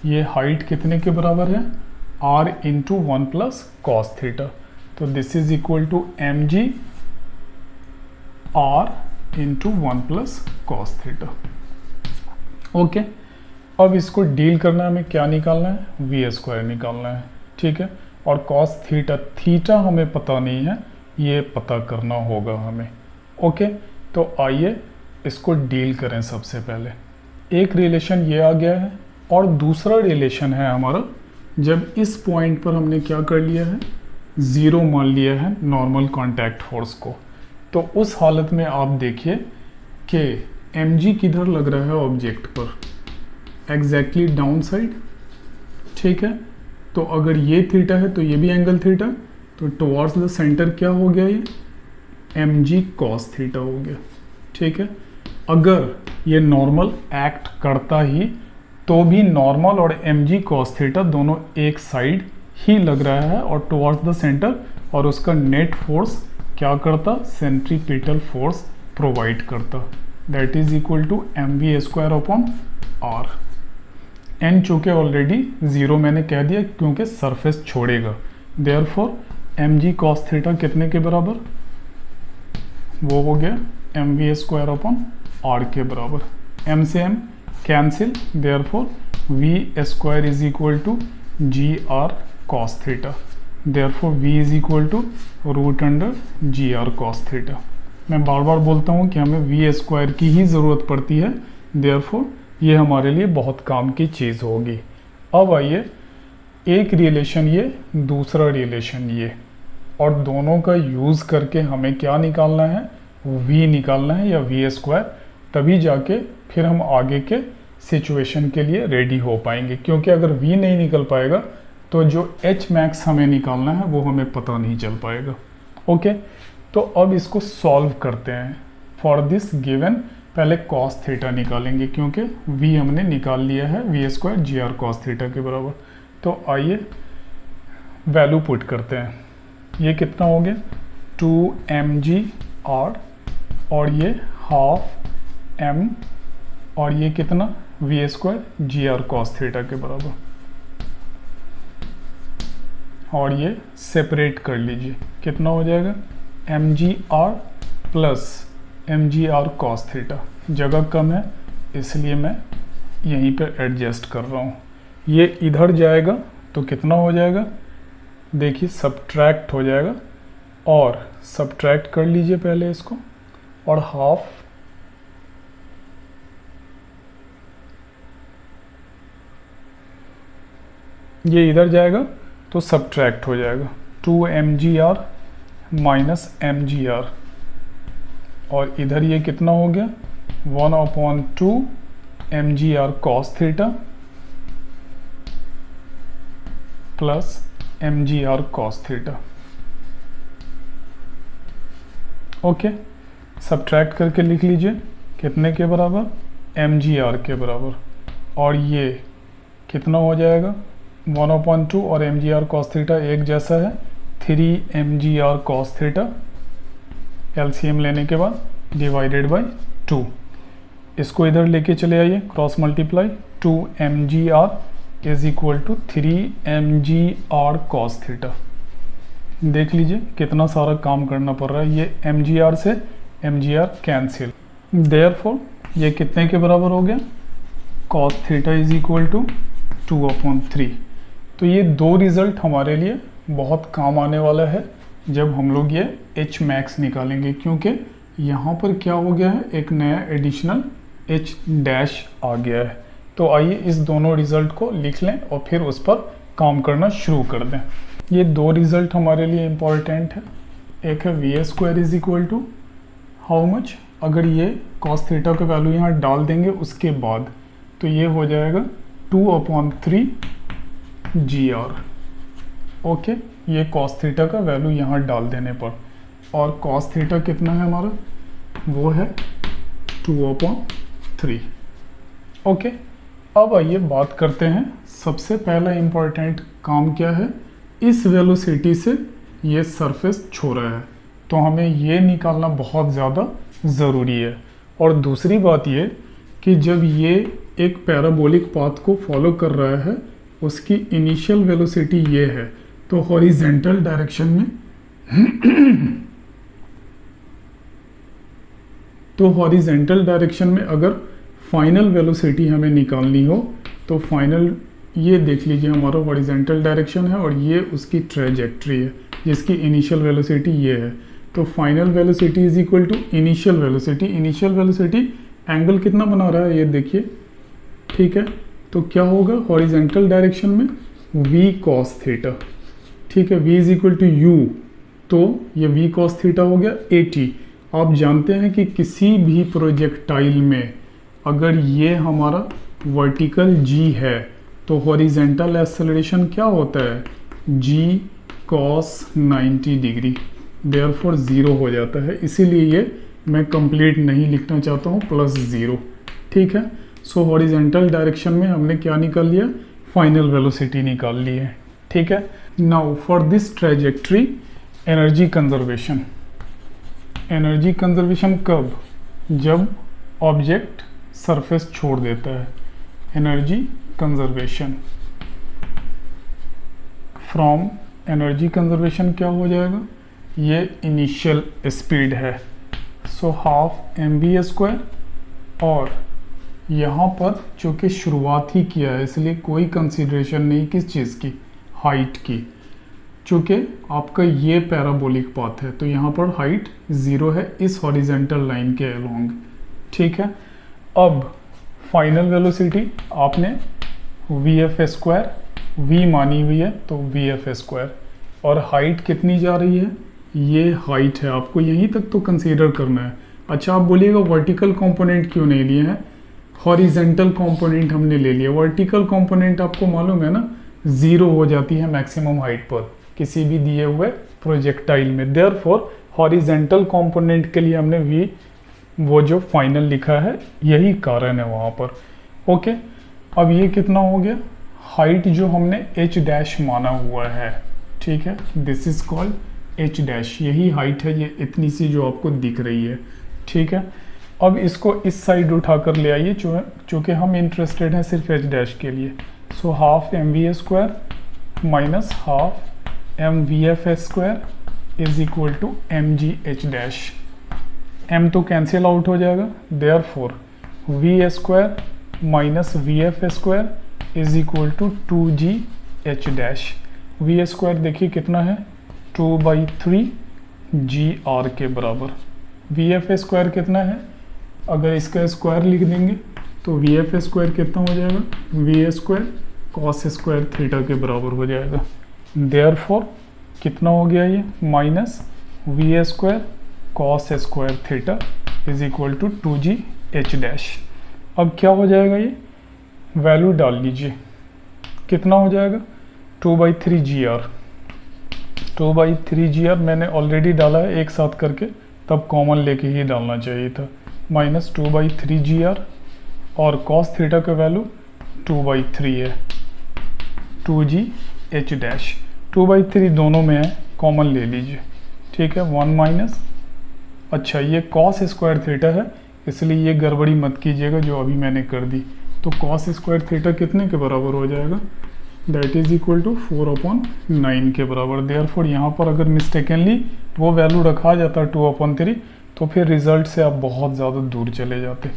ये हाइट कितने के बराबर है, r into 1 plus cos theta. तो this is equal to mg r into 1 plus cos theta. Okay, अब इसको डील करना है, हमें क्या निकालना है, v² निकालना है, ठीक है। और कॉस थीटा, थीटा हमें पता नहीं है, ये पता करना होगा हमें। ओके, तो आइए इसको डील करें। सबसे पहले एक रिलेशन ये आ गया है, और दूसरा रिलेशन है हमारा, जब इस पॉइंट पर हमने क्या कर लिया है, ज़ीरो मान लिया है नॉर्मल कांटेक्ट फोर्स को। तो उस हालत में आप देखिए कि mg किधर लग रहा है ऑब्जेक्ट पर, एग्जैक्टली डाउन साइड, ठीक है। तो अगर ये थीटा है तो ये भी एंगल थीटा, तो टुवर्ड्स द सेंटर क्या हो गया, ये mg cos थीटा हो गया, ठीक है। अगर ये नॉर्मल एक्ट करता ही तो भी नॉर्मल और mg cos थीटा दोनों एक साइड ही लग रहा है और टुवर्ड्स द सेंटर, और उसका नेट फोर्स क्या करता, सेंट्रीपिटल फोर्स प्रोवाइड करता, that is equal to mv²/r। n चूँकि ऑलरेडी ज़ीरो मैंने कह दिया क्योंकि सरफेस छोड़ेगा, देयरफॉर mg cos थीटा कितने के बराबर, वो हो गया mv²/r के बराबर। m से m cancel, therefore v² is equal to gr cos theta, therefore v is equal to √gr cos theta. मैं बार बार बोलता हूँ कि हमें v² की ही ज़रूरत पड़ती है, देयरफॉर ये हमारे लिए बहुत काम की चीज़ होगी। अब आइए, एक रिलेशन ये, दूसरा रिलेशन ये, और दोनों का यूज़ करके हमें क्या निकालना है, v निकालना है या v², तभी जाके फिर हम आगे के सिचुएशन के लिए रेडी हो पाएंगे। क्योंकि अगर v नहीं निकल पाएगा तो जो h मैक्स हमें निकालना है वो हमें पता नहीं चल पाएगा। ओके, तो अब इसको सॉल्व करते हैं। फॉर दिस गिवन पहले cos थीटा निकालेंगे, क्योंकि v हमने निकाल लिया है v² gr cos थीटा के बराबर। तो आइए वैल्यू पुट करते हैं। ये कितना हो गया, 2mg/r, और ये हाफ m, और ये कितना, v² gr cos थीटा के बराबर। और ये सेपरेट कर लीजिए, कितना हो जाएगा, mgr plus mgr cos theta. जगह कम है इसलिए मैं यहीं पे एडजस्ट कर रहा हूँ। ये इधर जाएगा तो कितना हो जाएगा, देखिए सब्ट्रैक्ट हो जाएगा, और सब्ट्रैक्ट कर लीजिए पहले इसको, और हाफ ये इधर जाएगा तो सब्ट्रैक्ट हो जाएगा, 2mgr माइनस mgr, और इधर ये कितना हो गया, 1/2 mgr cos theta plus mgr cos theta. Okay, subtract करके लिख लीजिए कितने के बराबर, mgr के बराबर, और ये कितना हो जाएगा 1/2 और mgr cos थीटा एक जैसा है 3 mgr cos थीटा, एलसीएम लेने के बाद डिवाइडेड बाय 2। इसको इधर लेके चले आइए, cross multiply, 2 mgr is equal to 3 mgr cos theta. देख लीजिए कितना सारा काम करना पड़ रहा है, ये mgr से mgr कैंसिल, देयरफॉर ये कितने के बराबर हो गया, cos theta is equal to 2/3। तो ये दो रिज़ल्ट हमारे लिए बहुत काम आने वाला है जब हम लोग ये h मैक्स निकालेंगे, क्योंकि यहाँ पर क्या हो गया है, एक नया एडिशनल h डैश आ गया है। तो आइए इस दोनों रिज़ल्ट को लिख लें और फिर उस पर काम करना शुरू कर दें। ये दो रिज़ल्ट हमारे लिए इम्पॉर्टेंट है। एक है v square is equal to how much, अगर ये cos थीटा का वैल्यू यहाँ डाल देंगे उसके बाद, तो ये हो जाएगा 2/3 gr। ओके, ये cos थीटा का वैल्यू यहाँ डाल देने पर, और cos थीटा कितना है हमारा, वो है 2/3। ओके, अब आइए बात करते हैं, सबसे पहला इम्पॉर्टेंट काम क्या है, इस वेलोसिटी से ये सरफेस छू रहा है, तो हमें ये निकालना बहुत ज़्यादा ज़रूरी है। और दूसरी बात ये कि जब ये एक पैराबोलिक पाथ को फॉलो कर रहा है, उसकी इनिशियल वेलोसिटी ये है, तो हॉरिजेंटल डायरेक्शन में तो हॉरिजेंटल डायरेक्शन में अगर फाइनल वेलोसिटी हमें निकालनी हो, तो फाइनल ये देख लीजिए हमारा हॉरिजेंटल डायरेक्शन है और ये उसकी ट्रेजेक्ट्री है जिसकी इनिशियल वेलोसिटी ये है। तो final velocity is equal to initial velocity. Initial velocity angle कितना बना रहा है ये देखिए, ठीक है, तो क्या होगा हॉरिजेंटल डायरेक्शन में v cos थीटा, ठीक है, v is equal to u, तो ये v cos थीटा हो गया 80। आप जानते हैं कि किसी भी प्रोजेक्टाइल में अगर ये हमारा वर्टिकल g है तो हॉरिजेंटल एक्सेलरेशन क्या होता है, g cos 90 डिग्री, देयरफॉर 0 हो जाता है। इसीलिए ये मैं कंप्लीट नहीं लिखना चाहता हूँ, +0, ठीक है। सो हॉरिजेंटल डायरेक्शन में हमने क्या निकाल लिया, फाइनल वेलोसिटी निकाल ली है, ठीक है। Now for this trajectory energy conservation. Energy conservation कब, जब ऑब्जेक्ट सरफेस छोड़ देता है। Energy conservation from energy conservation क्या हो जाएगा, ये इनिशियल स्पीड है, सो हाफ mv², और यहाँ पर चूँकि शुरुआत ही किया है इसलिए कोई कंसीडरेशन नहीं किस चीज़ की, हाइट की। चूँकि आपका ये पैराबोलिक पाथ है तो यहाँ पर हाइट 0 है इस हॉरिजेंटल लाइन के अलोंग, ठीक है। अब फाइनल वेलोसिटी आपने vf², v मानी हुई है तो vf², और हाइट कितनी जा रही है, ये हाइट है, आपको यहीं तक तो कंसीडर करना है। अच्छा, आप बोलिएगा वर्टिकल कंपोनेंट क्यों नहीं लिए हैं, हॉरिजेंटल कंपोनेंट हमने ले लिया। वर्टिकल कंपोनेंट आपको मालूम है ना 0 हो जाती है मैक्सिमम हाइट पर किसी भी दिए हुए प्रोजेक्टाइल में, देयरफॉर हॉरिजेंटल कंपोनेंट के लिए हमने v वो जो फाइनल लिखा है यही कारण है वहाँ पर। ओके, अब ये कितना हो गया, हाइट जो हमने h डैश माना हुआ है, ठीक है, this is called h dash, यही हाइट है, ये इतनी सी जो आपको दिख रही है, ठीक है। अब इसको इस साइड उठाकर ले आइए, चूँकि हम इंटरेस्टेड हैं सिर्फ h डैश के लिए, so half mv² minus half mvf² is equal to mgh dash. m तो कैंसिल आउट हो जाएगा, therefore v² minus vf² is equal to 2gh dash. v² देखिए कितना है 2/3 gr के बराबर। vf² कितना है, अगर इसका स्क्वायर लिख देंगे तो vf² कितना हो जाएगा, v² cos² थीटा के बराबर हो जाएगा। देयरफॉर कितना हो गया ये, minus v² cos² theta is equal to 2gh dash. अब क्या हो जाएगा, ये वैल्यू डाल लीजिए, कितना हो जाएगा 2/3 GR। 2/3 GR मैंने ऑलरेडी डाला है एक साथ करके, तब कॉमन लेके ही डालना चाहिए था, माइनस 2/3 GR और कॉस थीटा का वैल्यू 2/3 है, 2GH डैश। 2/3 दोनों में है, कॉमन ले लीजिए, ठीक है। 1 माइनस, अच्छा ये कॉस स्क्वायर थीटा है, इसलिए ये गड़बड़ी मत कीजिएगा जो अभी मैंने कर दी। तो कॉस स्क्वायर थीटा कितने के बराबर हो जाएगा, दैट इज इक्वल टू 4/9 के बराबर। देयरफॉर यहाँ पर अगर मिस्टेकनली वो वैल्यू रखा जाता 2/3 तो फिर रिजल्ट से आप बहुत ज़्यादा दूर चले जाते।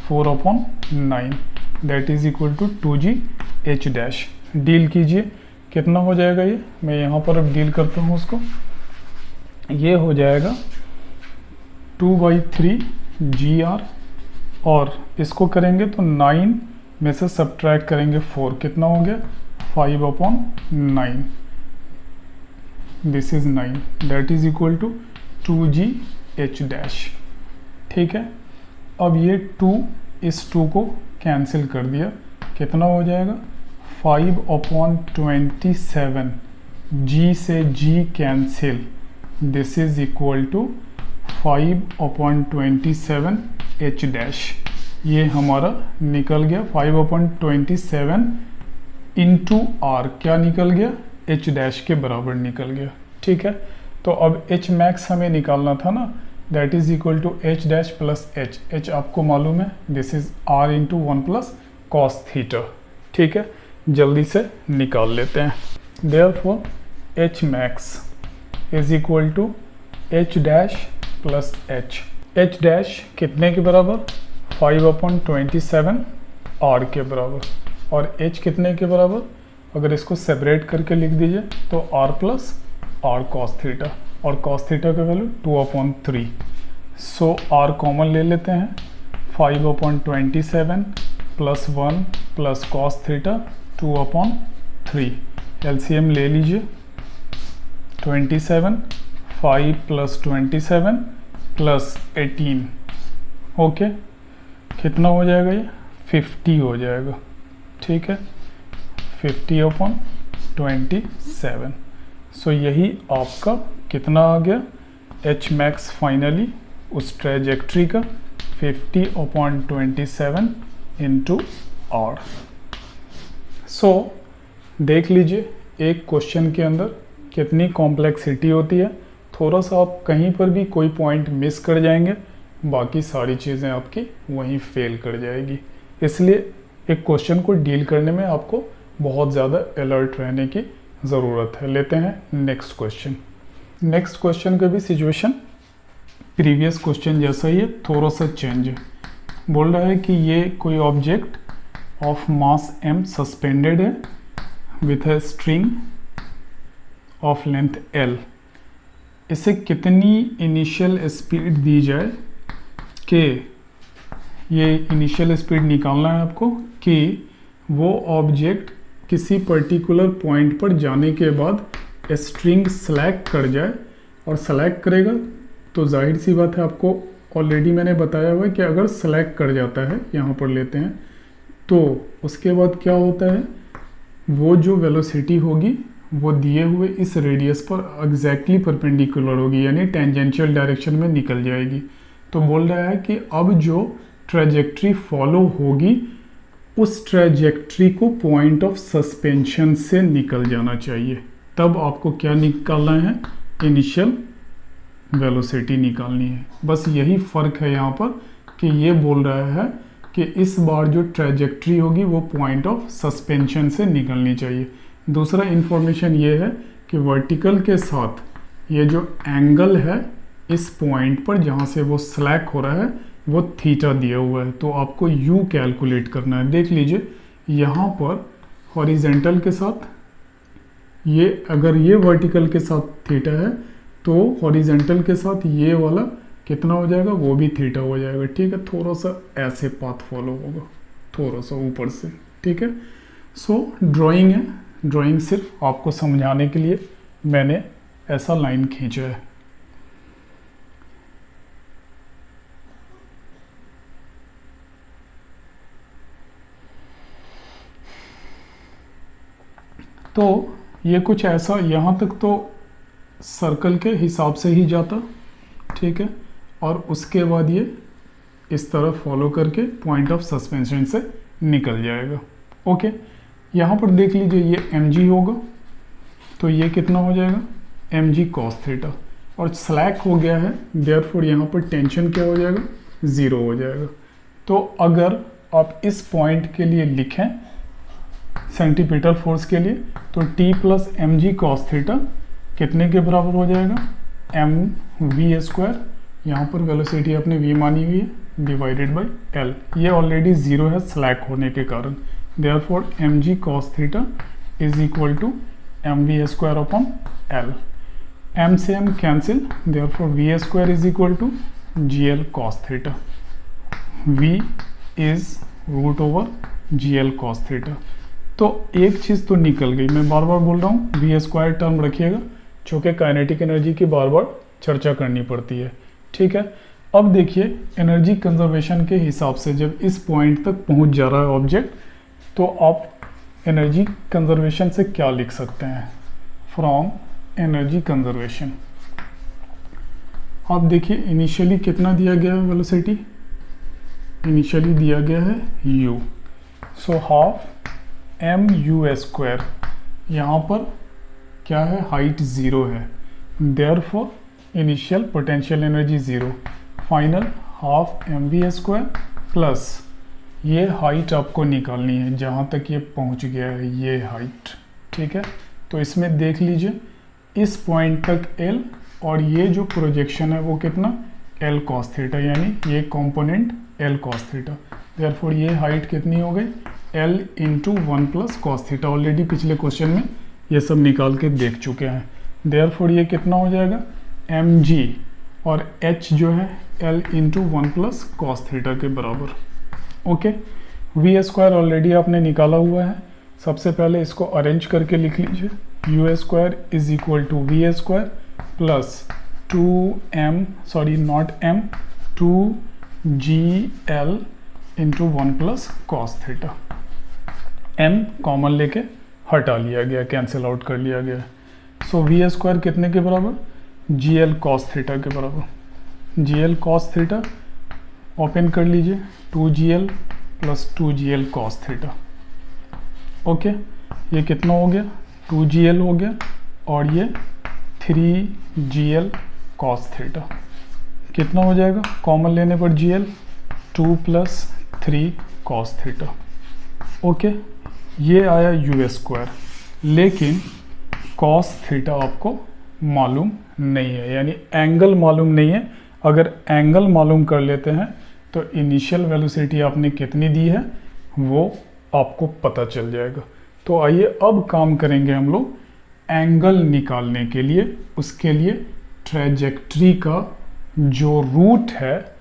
4/9 that is equal to 2GH dash. Deal कीजिए, कितना हो जाएगा ये, मैं यहाँ पर अब डील करता हूँ उसको। ये हो जाएगा 2/3 GR और इसको करेंगे तो 9 में से सब्ट्रैक्ट करेंगे 4, कितना हो गया 5/9, this is 9 that is equal to 2GH dash, ठीक है। अब ये 2 इस 2 को कैंसिल कर दिया, कितना हो जाएगा 5/27, G से G cancel, this is equal to 5/27 H dash. ये हमारा निकल गया 5/27 इंटू R, क्या निकल गया H डैश के बराबर निकल गया, ठीक है। तो अब H मैक्स हमें निकालना था ना, that is equal to H dash plus H। H आपको मालूम है, this is R into 1 plus cos theta, ठीक है। जल्दी से निकाल लेते हैं। Therefore H max is equal to H dash plus H। H dash कितने के बराबर 5/27 R के बराबर, और H कितने के बराबर, अगर इसको सेपरेट करके लिख दीजिए तो R plus R cos theta, और कॉस थीटा का वैल्यू 2/3। सो R कॉमन ले लेते हैं, 5/27 plus 1 plus cos theta 2/3। LCM ले लीजिए, 27, 5 प्लस 27 प्लस 18, ओके, कितना हो जाएगा ये 50 हो जाएगा, ठीक है, 50/27। सो यही आपका कितना आ गया H मैक्स फाइनली उस ट्रैजेक्ट्री का 50/27 इंटू R। सो देख लीजिए एक क्वेश्चन के अंदर कितनी कॉम्प्लेक्सिटी होती है। थोड़ा सा आप कहीं पर भी कोई पॉइंट मिस कर जाएंगे, बाकी सारी चीज़ें आपकी वहीं फेल कर जाएगी। इसलिए एक क्वेश्चन को डील करने में आपको बहुत ज़्यादा अलर्ट रहने की ज़रूरत है। लेते हैं नेक्स्ट क्वेश्चन। नेक्स्ट क्वेश्चन का भी सिचुएशन प्रीवियस क्वेश्चन जैसा ही है, थोड़ा सा चेंज है। बोल रहा है कि ये कोई object of mass m suspended है with a string of length l। इसे कितनी इनिशियल स्पीड दी जाए, कि ये इनिशियल स्पीड निकालना है आपको कि वो ऑब्जेक्ट किसी पर्टिकुलर पॉइंट पर जाने के बाद स्ट्रिंग स्लैक कर जाए, और स्लैक करेगा तो जाहिर सी बात है, आपको ऑलरेडी मैंने बताया हुआ है कि अगर स्लैक कर जाता है, यहाँ पर लेते हैं, तो उसके बाद क्या होता है, वो जो वेलोसिटी होगी वो दिए हुए इस रेडियस पर एग्जैक्टली परपेंडिकुलर होगी, यानी टेंजेंशियल डायरेक्शन में निकल जाएगी। तो बोल रहा है कि अब जो ट्रैजेक्ट्री फॉलो होगी उस ट्रैजेक्ट्री को पॉइंट ऑफ सस्पेंशन से निकल जाना चाहिए। तब आपको क्या निकालना है, इनिशियल वेलोसिटी निकालनी है। बस यही फ़र्क है यहाँ पर कि ये बोल रहा है कि इस बार जो ट्रैजेक्ट्री होगी वो पॉइंट ऑफ सस्पेंशन से निकलनी चाहिए। दूसरा इन्फॉर्मेशन ये है कि वर्टिकल के साथ ये जो एंगल है इस पॉइंट पर जहाँ से वो स्लैक हो रहा है वो थीटा दिया हुआ है, तो आपको यू कैलकुलेट करना है। देख लीजिए यहाँ पर हॉरिजेंटल के साथ ये, अगर ये वर्टिकल के साथ थीटा है तो हॉरिजेंटल के साथ ये वाला कितना हो जाएगा, वो भी थीटा हो जाएगा, ठीक है। थोड़ा सा ऐसे पाथ फॉलो होगा, थोड़ा सा ऊपर से, ठीक है। सो ड्राइंग है, ड्राइंग सिर्फ आपको समझाने के लिए मैंने ऐसा लाइन खींचा है। तो ये कुछ ऐसा, यहाँ तक तो सर्कल के हिसाब से ही जाता, ठीक है, और उसके बाद ये इस तरह फॉलो करके पॉइंट ऑफ सस्पेंशन से निकल जाएगा। ओके, यहाँ पर देख लीजिए ये mg होगा, तो ये कितना हो जाएगा mg cos थीटा, और स्लैक हो गया है, देयरफॉर यहाँ पर टेंशन क्या हो जाएगा, 0 हो जाएगा। तो अगर आप इस पॉइंट के लिए लिखें सेंटीपिटल फोर्स के लिए, तो T plus mg cos theta कितने के बराबर हो जाएगा, mv², यहाँ पर वेलोसिटी आपने v मानी हुई है, डिवाइडेड बाई l। ये ऑलरेडी 0 है स्लैक होने के कारण, therefore mg cos theta is equal to mv² upon l। m से m cancel, therefore v² is equal to gl cos theta. v is root over gl cos theta. तो एक चीज़ तो निकल गई, मैं बार बार बोल रहा हूँ v² टर्म रखिएगा, चूँकि काइनेटिक एनर्जी की बार बार चर्चा करनी पड़ती है, ठीक है। अब देखिए एनर्जी कंजर्वेशन के हिसाब से जब इस पॉइंट तक पहुंच जा रहा है ऑब्जेक्ट, तो आप एनर्जी कंजर्वेशन से क्या लिख सकते हैं, फ्रॉम एनर्जी कंजर्वेशन। आप देखिए इनिशियली कितना दिया गया है वेलोसिटी, इनिशियली दिया गया है u, सो हाफ mu², यहाँ पर क्या है, हाइट 0 है, therefore initial potential energy 0, final half mv² plus ये हाइट आपको निकालनी है जहाँ तक ये पहुँच गया है, ये हाइट, ठीक है। तो इसमें देख लीजिए इस पॉइंट तक l, और ये जो प्रोजेक्शन है वो कितना, l cos थीटा, यानी ये component l cos theta, therefore ये हाइट कितनी हो गई, l into 1 plus cos theta. Already पिछले क्वेश्चन में ये सब निकाल के देख चुके हैं, देयरफॉर ये कितना हो जाएगा mg, और h जो है l into 1 plus cos theta के बराबर। ओके, v² ऑलरेडी आपने निकाला हुआ है, सबसे पहले इसको अरेंज करके लिख लीजिए, u² is equal to v² plus 2gl into 1 plus cos theta. m common लेके हटा लिया गया, कैंसिल आउट कर लिया गया, सो v² कितने के बराबर, gl cos थीटा के बराबर। gl cos थीटा ओपन कर लीजिए, 2gl plus 2gl cos theta. Okay, ये कितना हो गया, 2gl हो गया, और ये 3gl cos थीटा, कितना हो जाएगा, कॉमन लेने पर gl 2 plus 3 cos theta. Okay, ये आया u², लेकिन cos थीटा आपको मालूम नहीं है, यानी एंगल मालूम नहीं है। अगर एंगल मालूम कर लेते हैं तो इनिशियल वेलोसिटी आपने कितनी दी है वो आपको पता चल जाएगा। तो आइए अब काम करेंगे हम लोग एंगल निकालने के लिए। उसके लिए ट्रैजेक्टरी का जो रूट है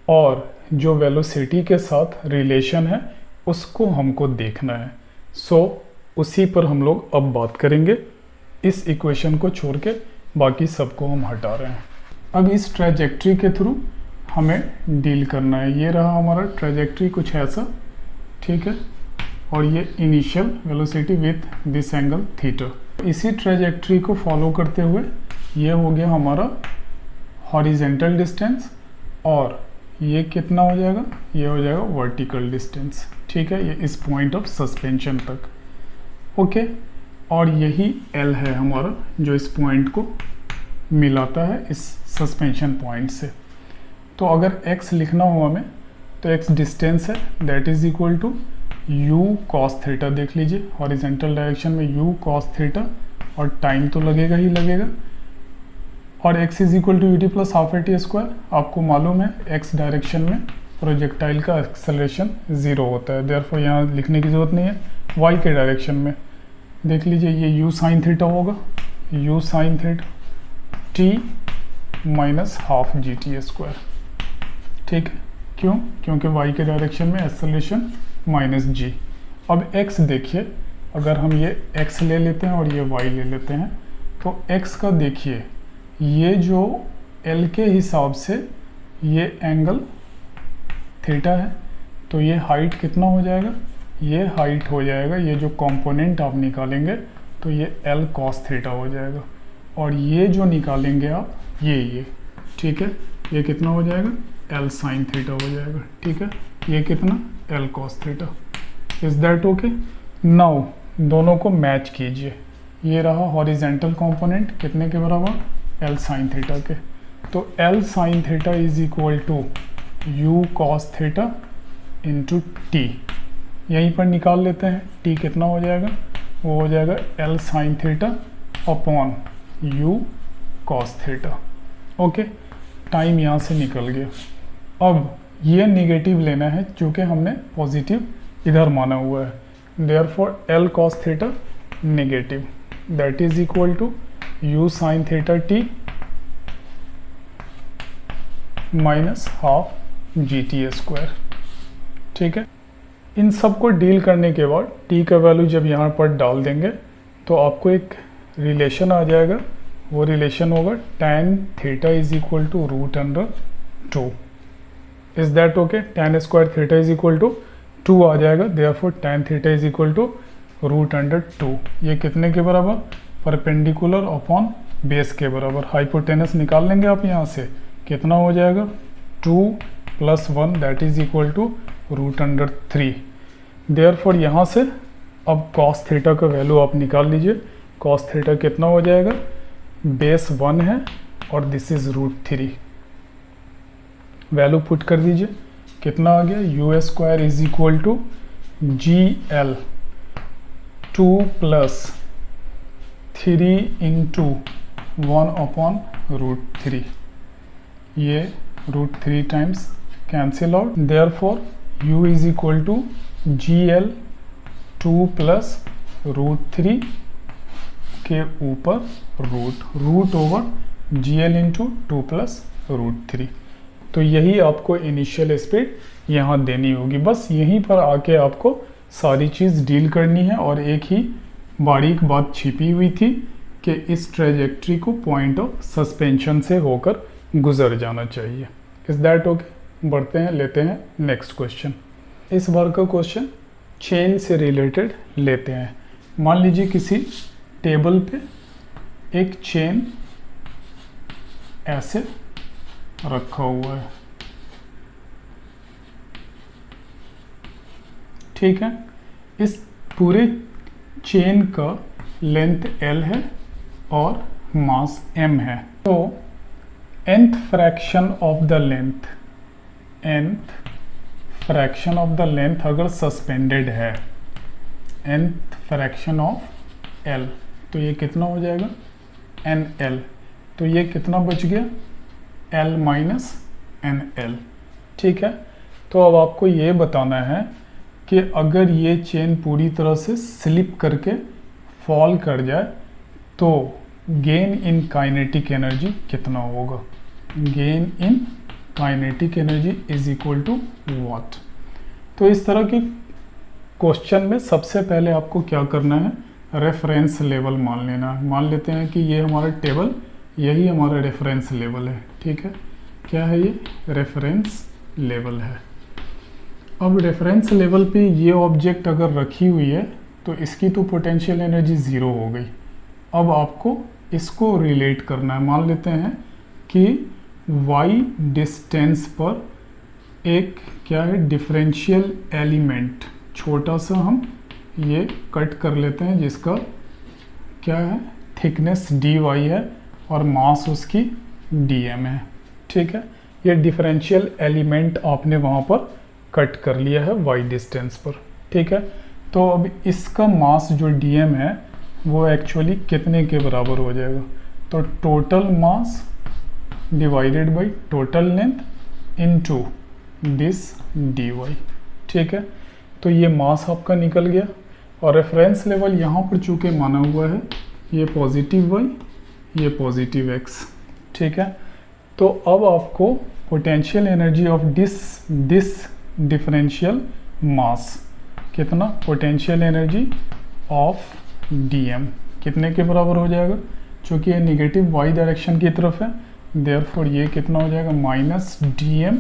और जो वेलोसिटी के साथ रिलेशन है उसको हमको देखना है। सो उसी पर हम लोग अब बात करेंगे। इस इक्वेशन को छोड़ के बाकी सबको हम हटा रहे हैं। अब इस ट्रैजेक्टरी के थ्रू हमें डील करना है। ये रहा हमारा ट्रैजेक्टरी कुछ ऐसा, ठीक है, और ये initial velocity with this angle theta. इसी ट्रैजेक्टरी को फॉलो करते हुए ये हो गया हमारा हॉरिजेंटल डिस्टेंस, और ये कितना हो जाएगा, ये हो जाएगा वर्टिकल डिस्टेंस, ठीक है, ये इस पॉइंट ऑफ सस्पेंशन तक। ओके, और यही L है हमारा जो इस पॉइंट को मिलाता है इस सस्पेंशन पॉइंट से। तो अगर x लिखना हो हमें तो x डिस्टेंस है, that is equal to u cos theta. देख लीजिए हॉरिजेंटल डायरेक्शन में u cos थीटा, और टाइम तो लगेगा ही लगेगा, और x is equal to ut plus half at square. आपको मालूम है x डायरेक्शन में प्रोजेक्टाइल का एक्सेलरेशन 0 होता है, देयरफॉर यहाँ लिखने की ज़रूरत नहीं है। y के डायरेक्शन में देख लीजिए ये u साइन थीटा होगा, u sine theta t minus half G T square, ठीक है। क्यों? क्योंकि y के डायरेक्शन में एक्सेलरेशन माइनस g। अब x देखिए, अगर हम ये x ले लेते हैं और ये y ले लेते हैं तो x का देखिए, ये जो L के हिसाब से ये एंगल थीटा है, तो ये हाइट कितना हो जाएगा, ये हाइट हो जाएगा, ये जो कंपोनेंट आप निकालेंगे तो ये L cos थीटा हो जाएगा। और ये जो निकालेंगे आप ये ठीक है, ये कितना हो जाएगा L sin थीटा हो जाएगा। ठीक है, ये कितना L cos theta. Is that okay? Now दोनों को मैच कीजिए। ये रहा हॉरिजेंटल कंपोनेंट कितने के बराबर L sin थीटा के, तो L sin theta is equal to U cos theta into T। यहीं पर निकाल लेते हैं, T कितना हो जाएगा, वो हो जाएगा L sin theta upon U cos theta. Okay, time यहाँ से निकल गया। अब ये निगेटिव लेना है क्योंकि हमने पॉजिटिव इधर माना हुआ है, therefore L cos theta negative, that is equal to U sin theta T minus half GT²। ठीक है, इन सब को डील करने के बाद T का वैल्यू जब यहाँ पर डाल देंगे तो आपको एक रिलेशन आ जाएगा। वो रिलेशन होगा tan theta is equal to √2। Is that okay? tan square theta is equal to 2 आ जाएगा, therefore tan theta is equal to √2। ये कितने के बराबर, परपेंडिकुलर अपॉन बेस के बराबर। हाइपोटेनस निकाल लेंगे आप यहाँ से, कितना हो जाएगा 2 + 1 that is equal to √3। Therefore यहाँ से अब cos थीटा का वैल्यू आप निकाल लीजिए। cos थीटा कितना हो जाएगा, बेस 1 है और दिस इज √3। वैल्यू पुट कर दीजिए, कितना आ गया, U² is equal to GL 2 + 3 into 1 upon √3। ये √3 times cancel out, therefore U is equal to GL 2 + √3 के ऊपर रूट ओवर GL इंटू 2 + √3। तो यही आपको इनिशियल स्पीड यहाँ देनी होगी। बस यहीं पर आके आपको सारी चीज़ डील करनी है और एक ही बारीक बात छिपी हुई थी कि इस ट्रेजेक्ट्री को पॉइंट ऑफ सस्पेंशन से होकर गुजर जाना चाहिए। Is that okay? बढ़ते हैं, लेते हैं नेक्स्ट क्वेश्चन। इस बार का क्वेश्चन चेन से रिलेटेड लेते हैं। मान लीजिए किसी टेबल पे एक चेन ऐसे रखा हुआ है, ठीक है। इस पूरे चेन का लेंथ L है और मास M है। तो nth fraction of the length, nth fraction of the length अगर सस्पेंडेड है, nth फ्रैक्शन ऑफ L, तो ये कितना हो जाएगा NL। तो ये कितना बच गया L - NL। ठीक है, तो अब आपको ये बताना है कि अगर ये चेन पूरी तरह से स्लिप करके फॉल कर जाए तो गेन इन काइनेटिक एनर्जी कितना होगा। Gain in kinetic energy is equal to what. तो इस तरह के क्वेश्चन में सबसे पहले आपको क्या करना है, रेफरेंस लेवल मान लेना है। मान लेते हैं कि ये हमारा टेबल, यही हमारा रेफरेंस लेवल है। ठीक है, क्या है ये, रेफरेंस लेवल है। अब रेफरेंस लेवल पे ये ऑब्जेक्ट अगर रखी हुई है तो इसकी तो पोटेंशियल एनर्जी ज़ीरो हो गई। अब आपको इसको रिलेट करना है। मान लेते हैं कि y डिस्टेंस पर एक क्या है, डिफरेंशियल एलिमेंट छोटा सा हम ये कट कर लेते हैं जिसका क्या है, थिकनेस dy है और मास उसकी dm है। ठीक है, ये डिफरेंशियल एलिमेंट आपने वहाँ पर कट कर लिया है y डिस्टेंस पर। ठीक है, तो अब इसका मास जो dm है वो एक्चुअली कितने के बराबर हो जाएगा, तो total mass divided by total length into this dy। ठीक है, तो ये मास आपका निकल गया और रेफरेंस लेवल यहाँ पर चूँकि माना हुआ है ये पॉजिटिव y, ये पॉजिटिव x। ठीक है, तो अब आपको potential energy of this differential mass कितना, पोटेंशियल एनर्जी ऑफ dm कितने के बराबर हो जाएगा, चूँकि ये निगेटिव y डायरेक्शन की तरफ है, देयरफॉर ये कितना हो जाएगा -dm।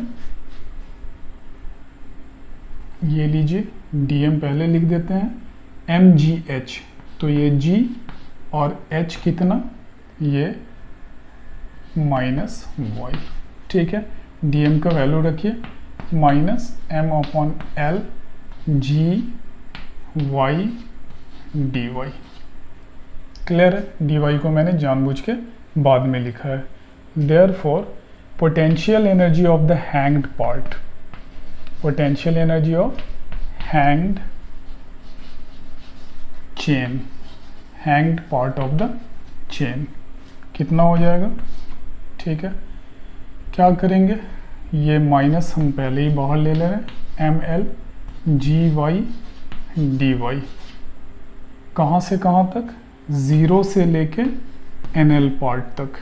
ये लीजिए dm पहले लिख देते हैं mgh, तो ये g और h कितना, ये माइनस वाई। ठीक है, dm का वैल्यू रखिए minus m upon L G Y D Y. Clear है, डी वाई को मैंने जानबूझ के बाद में लिखा है। Therefore potential energy of the hanged part, potential energy of hanged chain, hanged part of the chain कितना हो जाएगा। ठीक है, क्या करेंगे, ये माइनस हम पहले ही बाहर ले रहे हैं, M L G Y D Y, कहाँ से कहाँ तक, ज़ीरो से लेके एन एल पार्ट तक।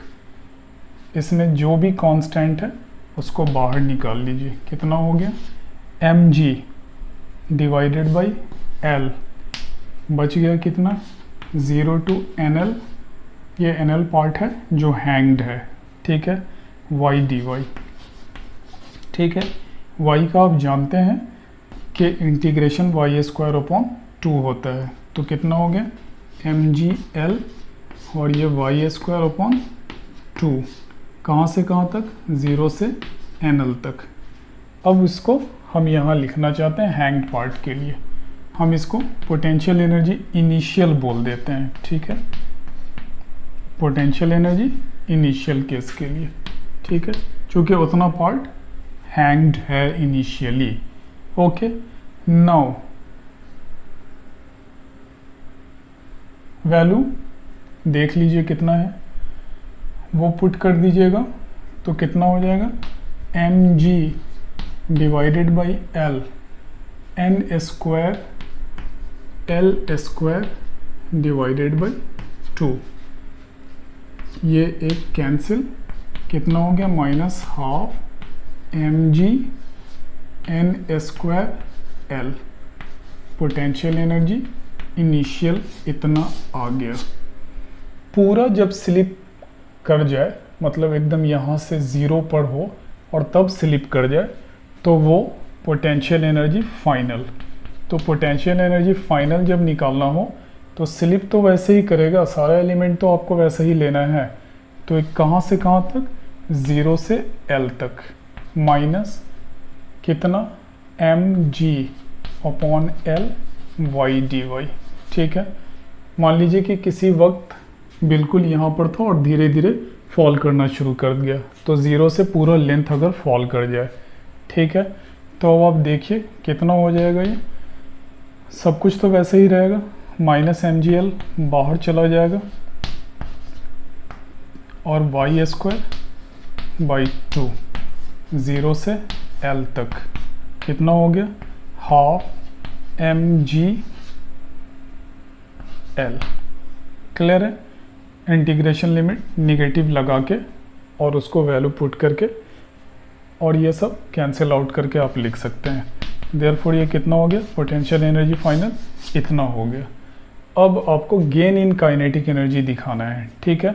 इसमें जो भी कांस्टेंट है उसको बाहर निकाल लीजिए, कितना हो गया, M G divided by L, बच गया कितना, ज़ीरो टू एन एल, ये एन एल पार्ट है जो हैंग्ड है। ठीक है, वाई डी वाई। ठीक है, वाई का आप जानते हैं कि इंटीग्रेशन वाई स्क्वायर अपॉन 2 होता है, तो कितना हो गया, एम जी एल और ये वाई स्क्वायर अपॉन 2, कहाँ से कहाँ तक, ज़ीरो से एन एल तक। अब इसको हम यहाँ लिखना चाहते हैं हैंग्ड पार्ट के लिए, हम इसको पोटेंशियल एनर्जी इनिशियल बोल देते हैं। ठीक है, पोटेंशियल एनर्जी इनिशियल केस के लिए। ठीक है, चूँकि उतना पार्ट हैंग्ड है इनिशियली। ओके, नाउ वैल्यू देख लीजिए कितना है, वो पुट कर दीजिएगा तो कितना हो जाएगा, M G divided by L, N square L square divided by 2, ये एक कैंसिल, कितना हो गया, minus half M G N square L. Potential energy initial इतना आ गया। पूरा जब स्लिप कर जाए, मतलब एकदम यहाँ से ज़ीरो पर हो और तब स्लिप कर जाए, तो वो पोटेंशियल एनर्जी फाइनल। तो पोटेंशियल एनर्जी फाइनल जब निकालना हो तो स्लिप तो वैसे ही करेगा, सारा एलिमेंट तो आपको वैसे ही लेना है। तो कहाँ से कहाँ तक, ज़ीरो से एल तक, माइनस कितना, M G upon L Y D Y. ठीक है, मान लीजिए कि किसी वक्त बिल्कुल यहाँ पर था और धीरे धीरे फॉल करना शुरू कर दिया, तो ज़ीरो से पूरा लेंथ अगर फॉल कर जाए। ठीक है, तो अब आप देखिए कितना हो जाएगा, ये सब कुछ तो वैसे ही रहेगा, माइनस एम जी एल बाहर चला जाएगा और वाई स्क्वायर बाई 2, ज़ीरो से एल तक कितना हो गया, half M G L. Clear है, इंटीग्रेशन लिमिट निगेटिव लगा के और उसको वैल्यू पुट करके और ये सब कैंसिल आउट करके आप लिख सकते हैं। देयरफॉर ये कितना हो गया, पोटेंशियल एनर्जी फाइनल इतना हो गया। अब आपको गेन इन काइनेटिक एनर्जी दिखाना है। ठीक है,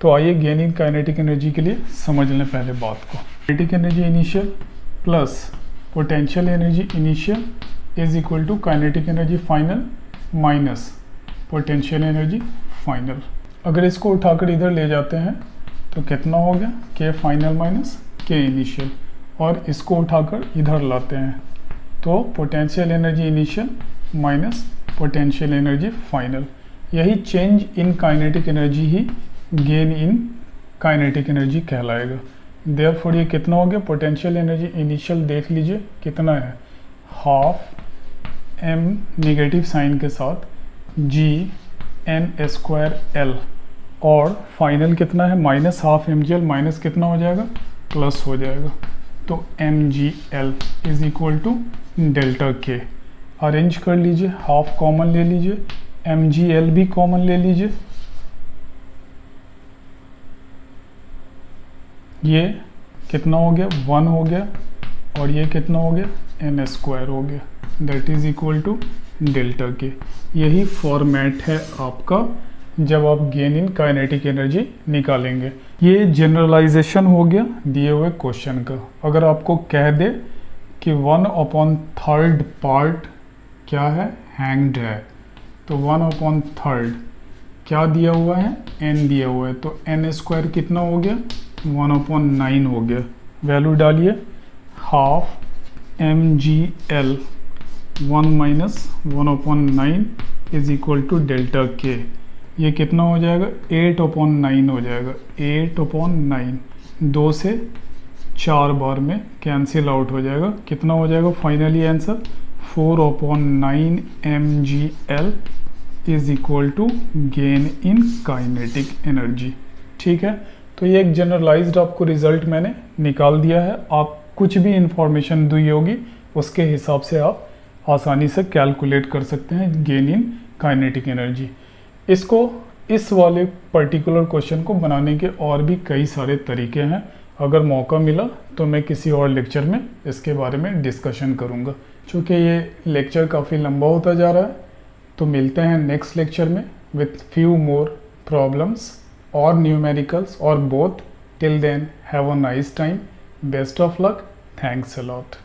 तो आइए गेन इन काइनेटिक एनर्जी के लिए समझ लें पहले बात को। Kinetic energy initial plus potential energy initial is equal to kinetic energy final minus potential energy final. अगर इसको उठाकर इधर ले जाते हैं तो कितना हो गया, के फाइनल माइनस के इनिशियल, और इसको उठाकर इधर लाते हैं तो potential energy initial minus potential energy final. यही चेंज इन काइनेटिक एनर्जी ही गेन इन काइनेटिक एनर्जी कहलाएगा। देयरफॉर ये कितना हो गया, पोटेंशियल एनर्जी इनिशियल देख लीजिए कितना है, हाफ एम नेगेटिव साइन के साथ जी एन स्क्वायर एल, और फाइनल कितना है, minus half M G L, minus कितना हो जाएगा, प्लस हो जाएगा। तो M G L is equal to delta K. Arrange कर लीजिए, हाफ कॉमन ले लीजिए, एम जी एल भी कॉमन ले लीजिए, ये कितना हो गया, 1 हो गया, और ये कितना हो गया, एन स्क्वायर हो गया, that is equal to delta K. यही फॉर्मेट है आपका जब आप गेन इन काइनेटिक एनर्जी निकालेंगे। ये जनरलाइजेशन हो गया दिए हुए क्वेश्चन का। अगर आपको कह दे कि 1/3 पार्ट क्या है, हैंग्ड है, तो 1/3 क्या दिया हुआ है, n दिया हुआ है, तो n स्क्वायर कितना हो गया, 1/9 हो गया। वैल्यू डालिए, half mgl 1 minus 1/9 is equal to delta K. ये कितना हो जाएगा, 8/9 हो जाएगा, 8/9। 2 से 4 बार में कैंसिल आउट हो जाएगा, कितना हो जाएगा finally answer, 4/9 mgl is equal to gain in kinetic energy. ठीक है, तो ये एक जनरलाइज्ड आपको रिजल्ट मैंने निकाल दिया है। आप कुछ भी इंफॉर्मेशन दी होगी उसके हिसाब से आप आसानी से कैलकुलेट कर सकते हैं गेन इन काइनेटिक एनर्जी। इसको, इस वाले पर्टिकुलर क्वेश्चन को बनाने के और भी कई सारे तरीके हैं। अगर मौका मिला तो मैं किसी और लेक्चर में इसके बारे में डिस्कशन करूँगा। चूँकि ये लेक्चर काफ़ी लंबा होता जा रहा है, तो मिलते हैं नेक्स्ट लेक्चर में विथ फ्यू मोर प्रॉब्लम्स और न्यूमेरिकल्स और both. Till then have a nice time, best of luck, thanks a lot.